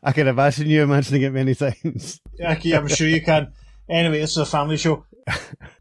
I can imagine you imagining it many times. I'm sure you can. Anyway, this is a family show.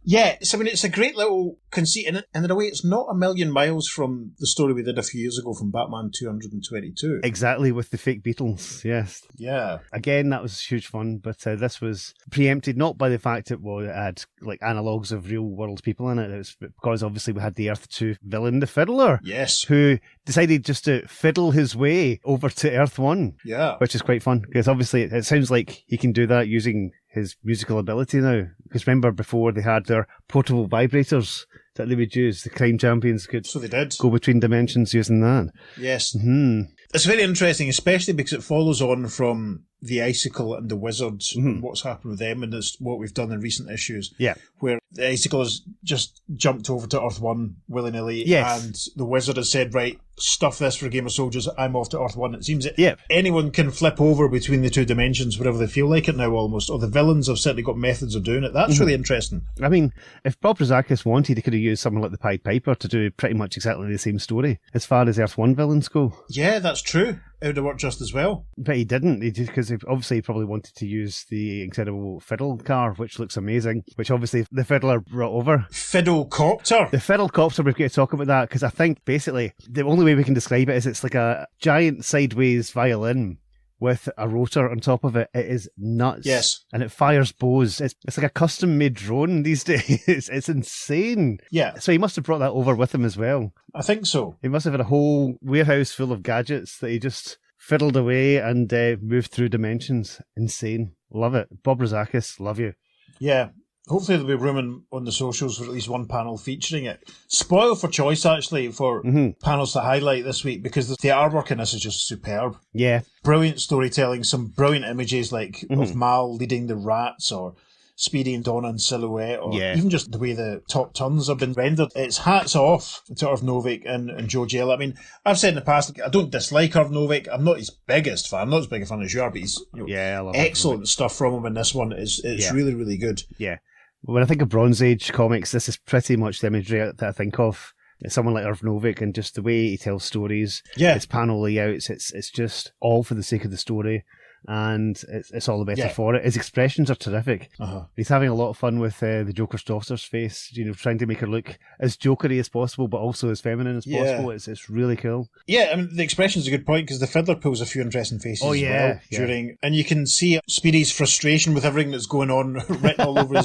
Yeah, so I mean, it's a great little conceit, and in a way, it's not a million miles from the story we did a few years ago from Batman 222. Exactly, with the fake Beatles, yes. Yeah. Again, that was huge fun, but this was preempted not by the fact it had like analogues of real world people in it. It was because obviously we had the Earth 2 villain, the Fiddler, Yes. who decided just to fiddle his way over to Earth 1. Yeah. Which is quite fun, because obviously it sounds like he can do that using his musical ability now. Because remember, before they had their portable vibrators that they would use, the crime champions could So they did. go between dimensions using that. Yes. Hmm. It's very interesting, especially because it follows on from the Icicle and the Wizards, and what's happened with them, and it's what we've done in recent issues. Yeah. Where the Icicle has just jumped over to Earth 1 willy-nilly, Yes. and the Wizard has said, right, stuff this for a game of soldiers, I'm off to Earth 1. It seems that Yep. anyone can flip over between the two dimensions wherever they feel like it now, almost, or the villains have certainly got methods of doing it. That's really interesting. I mean, if Bob Rozakis wanted, he could have used someone like the Pied Piper to do pretty much exactly the same story, as far as Earth 1 villains go. Yeah, that's true. It would have worked just as well. But he didn't, because obviously he probably wanted to use the incredible fiddle car, which looks amazing, which obviously the Fiddler brought over. Fiddlecopter. The Fiddlecopter, we've got to talk about that, because I think basically the only way we can describe it is it's like a giant sideways violin with a rotor on top of it. It is nuts. Yes. And it fires bows. It's like a custom-made drone these days. It's insane. Yeah, So he must have brought that over with him as well. I think so. He must have had a whole warehouse full of gadgets that he just fiddled away and moved through dimensions. Insane. Love it. Bob Rozakis, love you. Yeah. Hopefully there'll be room on the socials for at least one panel featuring it. Spoil for choice, actually, for panels to highlight this week, because the artwork in this is just superb. Yeah. Brilliant storytelling, some brilliant images like of Mal leading the rats, or Speedy and Donna in silhouette, or even just the way the top turns have been rendered. It's hats off to Irv Novick and Joe Gill. I mean, I've said in the past, I don't dislike Irv Novick. I'm not his biggest fan. I'm not as big a fan as you are, but he's I love excellent stuff from him in this one. It's really, really good. Yeah. When I think of Bronze Age comics, this is pretty much the imagery that I think of. It's someone like Irv Novick, and just the way he tells stories, its panel layouts, it's just all for the sake of the story, and it's all the better for it. His expressions are terrific. He's having a lot of fun with the Joker's daughter's face, trying to make her look as jokery as possible, but also as feminine as possible. It's really cool. Yeah, I mean, the expression's a good point, because the Fiddler pulls a few interesting faces as well during, and you can see Speedy's frustration with everything that's going on written all over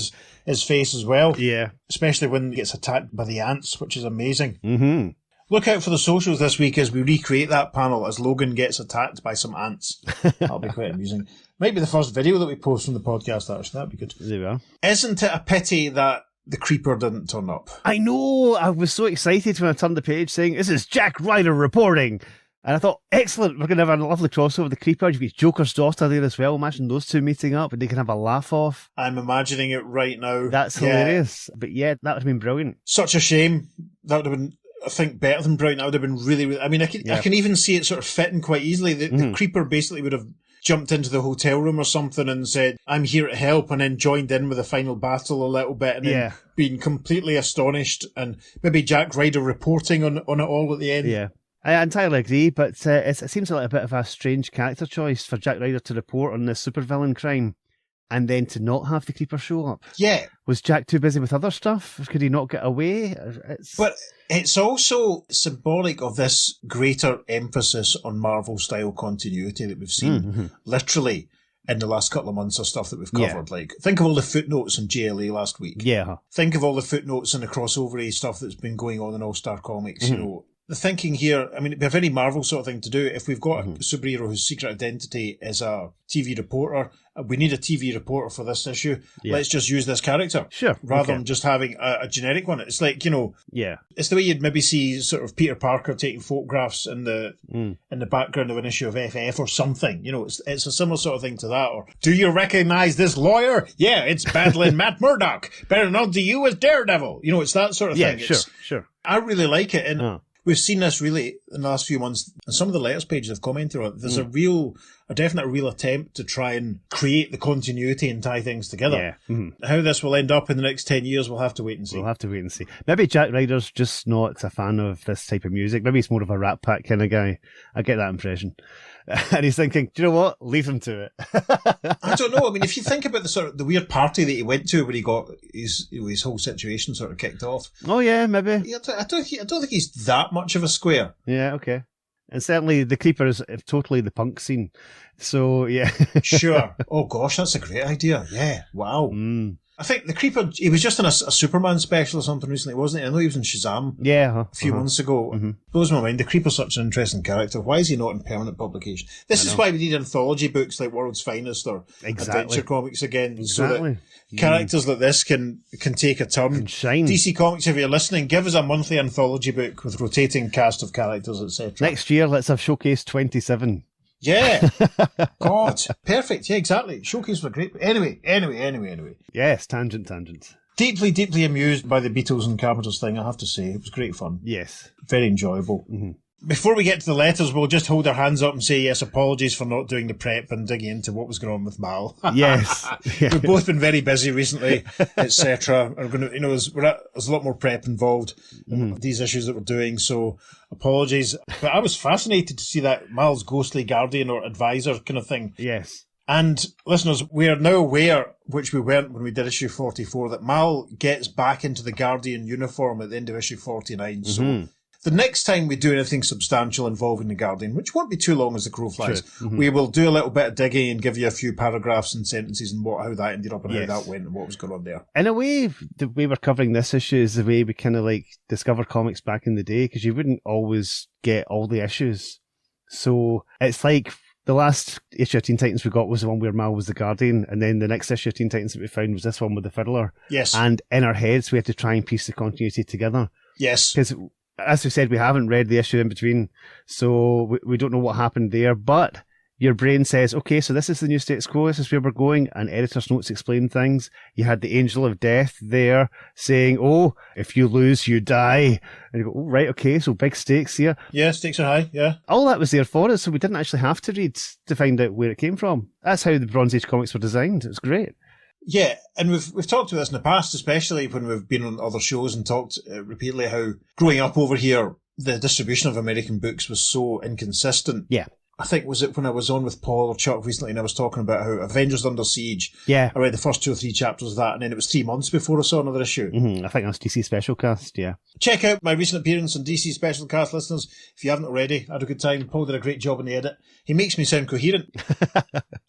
his face as well. Yeah. Especially when he gets attacked by the ants, which is amazing. Mm-hmm. Look out for the socials this week as we recreate that panel as Logan gets attacked by some ants. That'll be quite amusing. Might be the first video that we post from the podcast, actually. That'd be good. There we are. Isn't it a pity that the Creeper didn't turn up? I know! I was so excited when I turned the page saying, this is Jack Ryder reporting! And I thought, excellent, we're going to have a lovely crossover with the Creeper. You've got Joker's daughter there as well. Imagine those two meeting up and they can have a laugh off. I'm imagining it right now. That's hilarious. But yeah, that would have been brilliant. Such a shame. That would have been, I think, better than brilliant. That would have been really, really... I mean, I can even see it sort of fitting quite easily. The Creeper basically would have jumped into the hotel room or something and said, I'm here to help, and then joined in with the final battle a little bit, and then being completely astonished, and maybe Jack Ryder reporting on it all at the end. Yeah. I entirely agree, but it seems like a bit of a strange character choice for Jack Ryder to report on this supervillain crime and then to not have the Creeper show up. Yeah. Was Jack too busy with other stuff? Could he not get away? But it's also symbolic of this greater emphasis on Marvel-style continuity that we've seen, literally, in the last couple of months of stuff that we've covered. Like, think of all the footnotes in JLA last week. Yeah. Think of all the footnotes and the crossover stuff that's been going on in All-Star Comics, The thinking here, I mean, it'd be a very Marvel sort of thing to do. If we've got a superhero whose secret identity is a TV reporter, we need a TV reporter for this issue. Let's just use this character. Sure. Rather than just having a generic one. It's like, it's the way you'd maybe see sort of Peter Parker taking photographs in the background of an issue of FF or something. It's a similar sort of thing to that. Or, do you recognize this lawyer? Yeah, it's battling Matt Murdock. Better known to you as Daredevil. It's that sort of thing. Yeah, sure. I really like it. And we've seen this really in the last few months, and some of the letters pages have commented on it. There's a real a definite real attempt to try and create the continuity and tie things together. Yeah. Mhm. How this will end up in the next 10 years, we'll have to wait and see. We'll have to wait and see. Maybe Jack Ryder's just not a fan of this type of music. Maybe he's more of a Rat Pack kind of guy. I get that impression. And he's thinking, do you know what? Leave him to it. I don't know. I mean, if you think about the weird party that he went to where he got his whole situation sort of kicked off. Oh, yeah, maybe. Yeah, I don't think he's that much of a square. Yeah, okay. And certainly the Creeper is totally the punk scene. So, yeah. Sure. Oh, gosh, that's a great idea. Yeah. Wow. Mm. I think the Creeper, he was just in a Superman special or something recently, wasn't he? I know he was in Shazam Yeah. a few months ago. Mm-hmm. Blows my mind. The Creeper's such an interesting character. Why is he not in permanent publication? This is why we need anthology books like World's Finest or Adventure Comics again, so that characters like this can take a turn. Can shine. DC Comics, if you're listening, give us a monthly anthology book with rotating cast of characters, etc. Next year, let's have Showcase 27. Yeah. God. Perfect. Yeah, exactly. Showcase were great. Anyway. Yes, tangent. Deeply, deeply amused by the Beatles and Carpenters thing, I have to say. It was great fun. Yes. Very enjoyable. Mm-hmm. Before we get to the letters, we'll just hold our hands up and say, yes, apologies for not doing the prep and digging into what was going on with Mal. Yes. Yeah. We've both been very busy recently, etc. We're going to, there's a lot more prep involved in these issues that we're doing, so apologies. But I was fascinated to see that Mal's ghostly guardian or advisor kind of thing. Yes. And listeners, we are now aware, which we weren't when we did issue 44, that Mal gets back into the Guardian uniform at the end of issue 49. So the next time we do anything substantial involving the Guardian, which won't be too long as the crow flies, we will do a little bit of digging and give you a few paragraphs and sentences and how that ended up and how that went and what was going on there. In a way, the way we're covering this issue is the way we kind of like discover comics back in the day, because you wouldn't always get all the issues. So it's like the last issue of Teen Titans we got was the one where Mal was the Guardian, and then the next issue of Teen Titans that we found was this one with the Fiddler. Yes. And in our heads, we had to try and piece the continuity together. Yes. Because, as we said, we haven't read the issue in between, so we don't know what happened there, but your brain says, okay, so this is the new status quo, this is where we're going, and editor's notes explain things. You had the Angel of Death there saying, oh, if you lose, you die. And you go, oh, right, okay, so big stakes here. Yeah, stakes are high, yeah. All that was there for us, so we didn't actually have to read to find out where it came from. That's how the Bronze Age comics were designed. It was great. Yeah, and we've talked about this in the past, especially when we've been on other shows and talked repeatedly how growing up over here, the distribution of American books was so inconsistent. Yeah. I think, was it when I was on with Paul or Chuck recently and I was talking about how Avengers Under Siege, Yeah. I read the first 2 or 3 chapters of that, and then it was 3 months before I saw another issue. I think that's DC Special Cast, yeah. Check out my recent appearance on DC Special Cast, listeners. If you haven't already, I had a good time. Paul did a great job in the edit. He makes me sound coherent.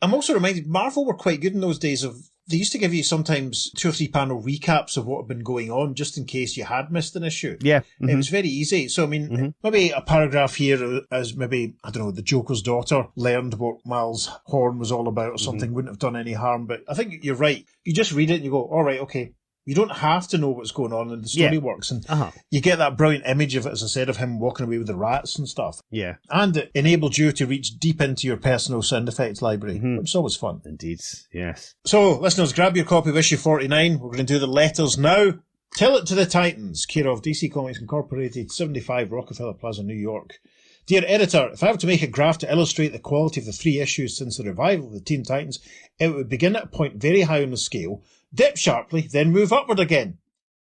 I'm also reminded, Marvel were quite good in those days of, they used to give you sometimes 2 or 3 panel recaps of what had been going on, just in case you had missed an issue. Yeah. It was very easy. So, I mean, maybe a paragraph here as maybe, I don't know, the Joker's daughter learned what Mal's horn was all about or something, wouldn't have done any harm. But I think you're right. You just read it and you go, all right, okay. You don't have to know what's going on, and the story works. And you get that brilliant image of it, as I said, of him walking away with the rats and stuff. Yeah. And it enabled you to reach deep into your personal sound effects library, which is always fun. Indeed, yes. So, listeners, grab your copy of issue 49. We're going to do the letters now. Tell It to the Titans, care of DC Comics Incorporated, 75 Rockefeller Plaza, New York. Dear editor, if I were to make a graph to illustrate the quality of the 3 issues since the revival of the Teen Titans, it would begin at a point very high on the scale, dip sharply, then move upward again.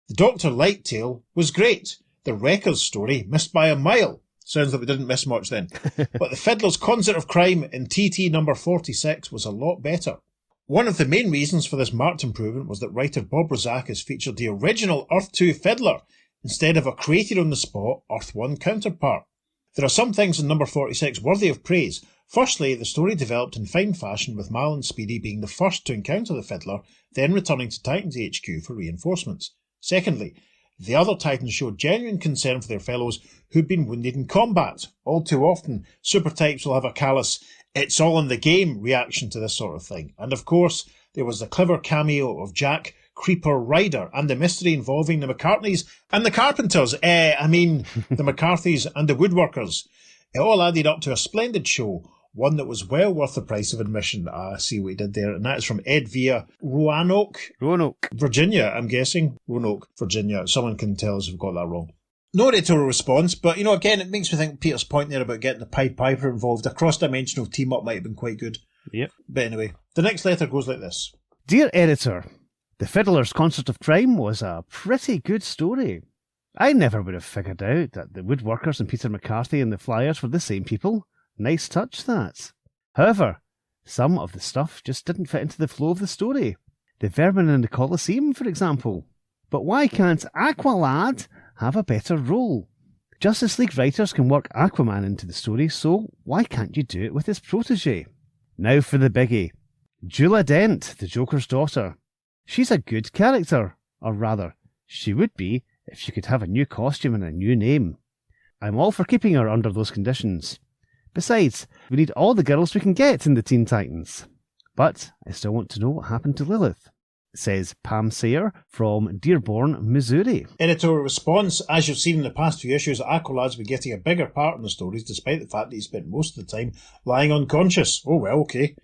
The Dr. Lighttail was great. The Wreckers story missed by a mile. Sounds like we didn't miss much then. But the Fiddler's Concert of Crime in TT number 46 was a lot better. One of the main reasons for this marked improvement was that writer Bob Rozakis featured the original Earth 2 Fiddler instead of a created on the spot Earth 1 counterpart. There are some things in number 46 worthy of praise. Firstly, the story developed in fine fashion with Mal and Speedy being the first to encounter the Fiddler, then returning to Titans HQ for reinforcements. Secondly, the other Titans showed genuine concern for their fellows who'd been wounded in combat. All too often, super types will have a callous, it's all in the game reaction to this sort of thing. And of course, there was the clever cameo of Jack Creeper Ryder and the mystery involving the McCartneys and the Carpenters. The McCarthys and the Woodworkers. It all added up to a splendid show, one that was well worth the price of admission. I see what he did there. And that's from Ed via Roanoke, Roanoke. Virginia, I'm guessing. Roanoke, Virginia. Someone can tell us if we've got that wrong. No editorial response, but, again, it makes me think Peter's point there about getting the Pied Piper involved. A cross-dimensional team-up might have been quite good. Yep. But anyway, the next letter goes like this. Dear Editor, The Fiddler's Concert of Crime was a pretty good story. I never would have figured out that the woodworkers and Peter McCarthy and the Flyers were the same people. Nice touch, that. However, some of the stuff just didn't fit into the flow of the story. The vermin in the Colosseum, for example. But why can't Aqualad have a better role? Justice League writers can work Aquaman into the story, so why can't you do it with his protege? Now for the biggie. Jula Dent, the Joker's daughter. She's a good character, or rather, she would be if she could have a new costume and a new name. I'm all for keeping her under those conditions. Besides, we need all the girls we can get in the Teen Titans. But I still want to know what happened to Lilith, says Pam Sayer from Dearborn, Missouri. Editorial response. As you've seen in the past few issues, Aqualad's been getting a bigger part in the stories, despite the fact that he spent most of the time lying unconscious. Oh well, okay.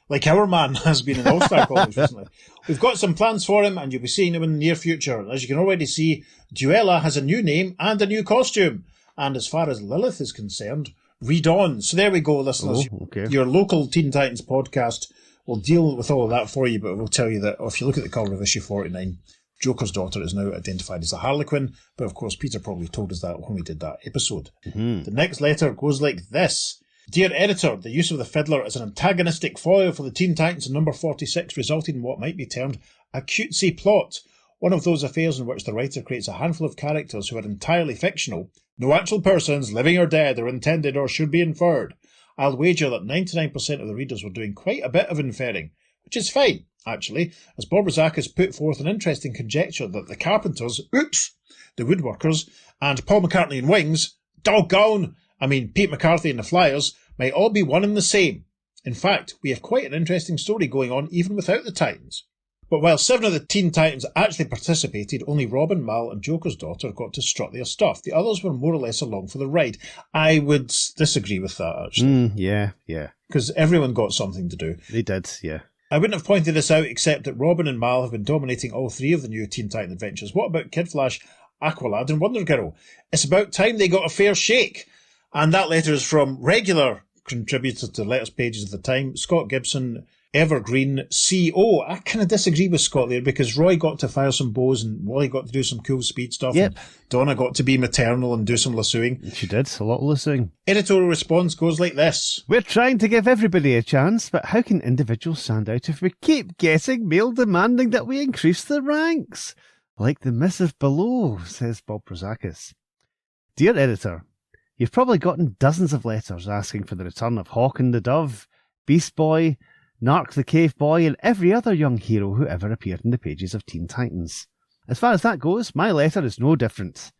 Like our man has been in All-Star Comics recently. We've got some plans for him, and you'll be seeing him in the near future. As you can already see, Duella has a new name and a new costume. And as far as Lilith is concerned, read on. So there we go, listeners. Oh, okay. Your local Teen Titans podcast will deal with all of that for you, but we'll tell you that if you look at the cover of issue 49, Joker's daughter is now identified as a Harlequin, but of course Peter probably told us that when we did that episode. Mm-hmm. The next letter goes like this. Dear Editor, the use of the Fiddler as an antagonistic foil for the Teen Titans in number 46 resulted in what might be termed a cutesy plot, one of those affairs in which the writer creates a handful of characters who are entirely fictional. No actual persons, living or dead, are intended or should be inferred. I'll wager that 99% of the readers were doing quite a bit of inferring, which is fine, actually, as Bob Rozakis put forth an interesting conjecture that the Carpenters, the Woodworkers, and Paul McCartney and Wings, Pete McCarthy and the Flyers, might all be one and the same. In fact, we have quite an interesting story going on even without the Titans. But while 7 of the Teen Titans actually participated, only Robin, Mal and Joker's daughter got to strut their stuff. The others were more or less along for the ride. I would disagree with that, actually. Yeah. Because everyone got something to do. They did, yeah. I wouldn't have pointed this out except that Robin and Mal have been dominating all 3 of the new Teen Titan adventures. What about Kid Flash, Aqualad and Wonder Girl? It's about time they got a fair shake. And that letter is from regular contributor to Letters Pages of the Time, Scott Gibson, Evergreen CO. I kind of disagree with Scott there because Roy got to fire some bows and Wally got to do some cool speed stuff. Yep. And Donna got to be maternal and do some lassoing. She did, a lot of lassoing. Editorial response goes like this. We're trying to give everybody a chance, but how can individuals stand out if we keep getting mail demanding that we increase the ranks? Like the missive below, says Bob Rozakis. Dear Editor, you've probably gotten dozens of letters asking for the return of Hawk and the Dove, Beast Boy, Narc the Cave Boy, and every other young hero who ever appeared in the pages of Teen Titans. As far as that goes, my letter is no different.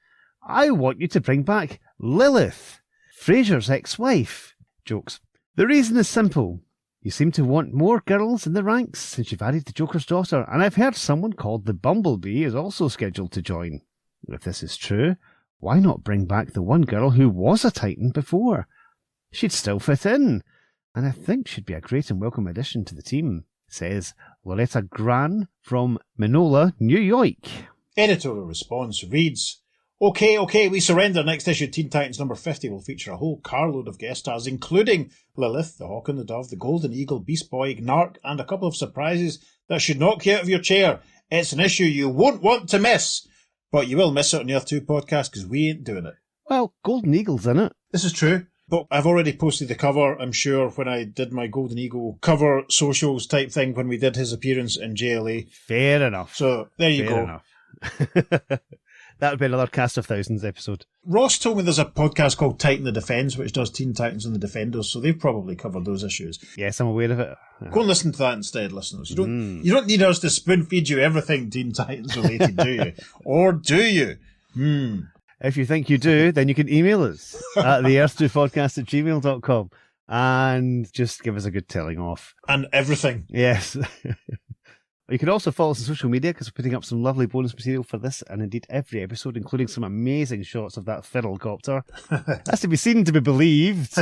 I want you to bring back Lilith, Fraser's ex-wife. Jokes. The reason is simple. You seem to want more girls in the ranks since you've added the Joker's daughter, and I've heard someone called the Bumblebee is also scheduled to join. If this is true, why not bring back the one girl who was a Titan before? She'd still fit in, and I think she'd be a great and welcome addition to the team, says Loretta Gran from Minola, New York. Editorial response reads, Okay, we surrender. Next issue, Teen Titans number 50, will feature a whole carload of guest stars, including Lilith, the Hawk and the Dove, the Golden Eagle, Beast Boy, Narc, and a couple of surprises that should knock you out of your chair. It's an issue you won't want to miss, but you will miss it on the Earth 2 podcast because we ain't doing it. Well, Golden Eagle's in it. This is true. But I've already posted the cover, I'm sure, when I did my Golden Eagle cover socials type thing when we did his appearance in JLA. Fair enough. So, there you Fair go. Enough. That would be another Cast of Thousands episode. Ross told me there's a podcast called Titan the Defends, which does Teen Titans and the Defenders, so they've probably covered those issues. Yes, I'm aware of it. Go and listen to that instead, listeners. You don't need us to spoon-feed you everything Teen Titans related, do you? Or do you? If you think you do, then you can email us at theearth2podcast@gmail.com and just give us a good telling off. And everything. Yes. You can also follow us on social media because we're putting up some lovely bonus material for this and indeed every episode, including some amazing shots of that fiddlecopter. That's to be seen to be believed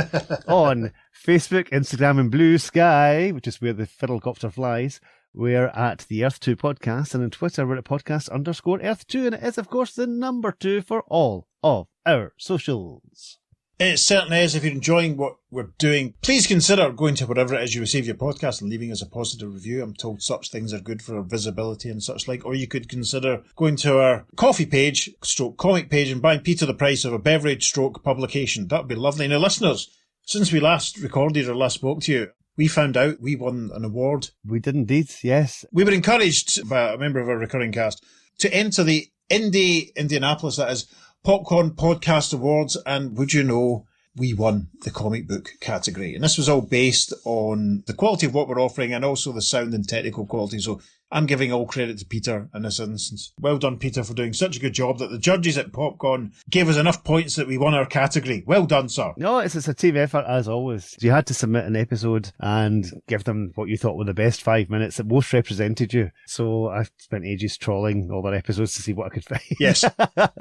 on Facebook, Instagram, and Blue Sky, which is where the fiddlecopter flies. We're at the Earth2 Podcast, and on Twitter we're at podcast_Earth2, and it is, of course, the number 2 for all of our socials. It certainly is. If you're enjoying what we're doing, please consider going to wherever it is you receive your podcast and leaving us a positive review. I'm told such things are good for our visibility and such like. Or you could consider going to our coffee page, stroke comic page, and buying Peter the price of a beverage stroke publication. That would be lovely. Now, listeners, since we last recorded or last spoke to you, we found out we won an award. We did indeed, yes. We were encouraged by a member of our recurring cast to enter the Indianapolis, that is, Popcorn Podcast Awards, and would you know, we won the comic book category. And this was all based on the quality of what we're offering and also the sound and technical quality. So I'm giving all credit to Peter in this instance. Well done, Peter, for doing such a good job that the judges at Popcorn gave us enough points that we won our category. Well done, sir. No, it's a team effort, as always. You had to submit an episode and give them what you thought were the best 5 minutes that most represented you. So I spent ages trawling all their episodes to see what I could find. Yes. That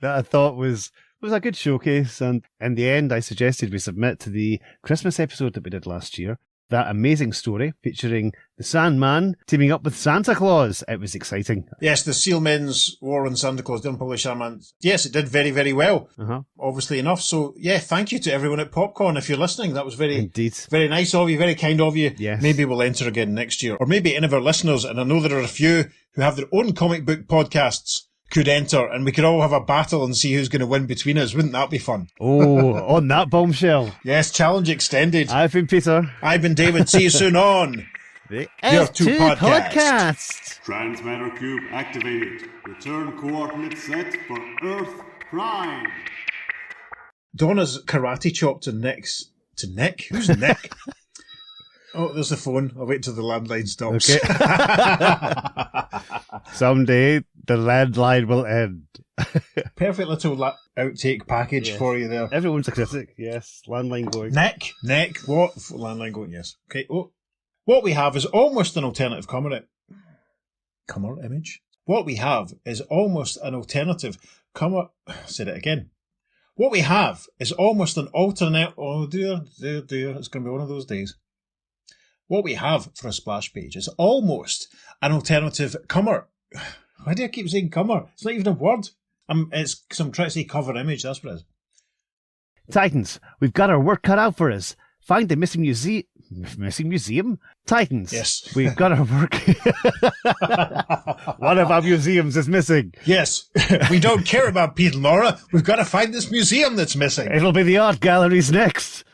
I thought was a good showcase. And in the end, I suggested we submit to the Christmas episode that we did last year. That amazing story featuring the Sandman teaming up with Santa Claus. It was exciting. Yes, the Sealmen's War on Santa Claus didn't publish Sandman. Yes, it did very, very well. Obviously enough. So, yeah, thank you to everyone at Popcorn. If you're listening, that was very nice of you, very kind of you. Yes. Maybe we'll enter again next year. Or maybe any of our listeners, and I know there are a few who have their own comic book podcasts, could enter, and we could all have a battle and see who's going to win between us. Wouldn't that be fun? Oh, on that bombshell. Yes, challenge extended. I've been Peter. I've been David. See you soon on The Your Two F2 Podcast. Transmatter cube activated. Return coordinates set for Earth Prime. Donna's karate chop to Nick's... To Nick? Who's Nick? Oh, there's the phone. I'll wait till the landline stops. Okay. Someday the landline will end. Perfect little outtake package for you there. Everyone's a critic. Yes, landline going. Nick, what? Landline going, yes. Okay, what we have is almost an alternative cover image. What we have is almost an alternative cover... Said it again. What we have is almost an alternate... Oh dear, it's going to be one of those days. What we have for a splash page is almost an alternative cover. Why do I keep saying cover? It's not even a word. It's because I'm trying to say cover image, that's what it is. Titans, we've got our work cut out for us. Find the missing museum? Titans. Yes. We've got our work. One of our museums is missing. Yes. We don't care about Pete and Laura. We've got to find this museum that's missing. It'll be the art galleries next.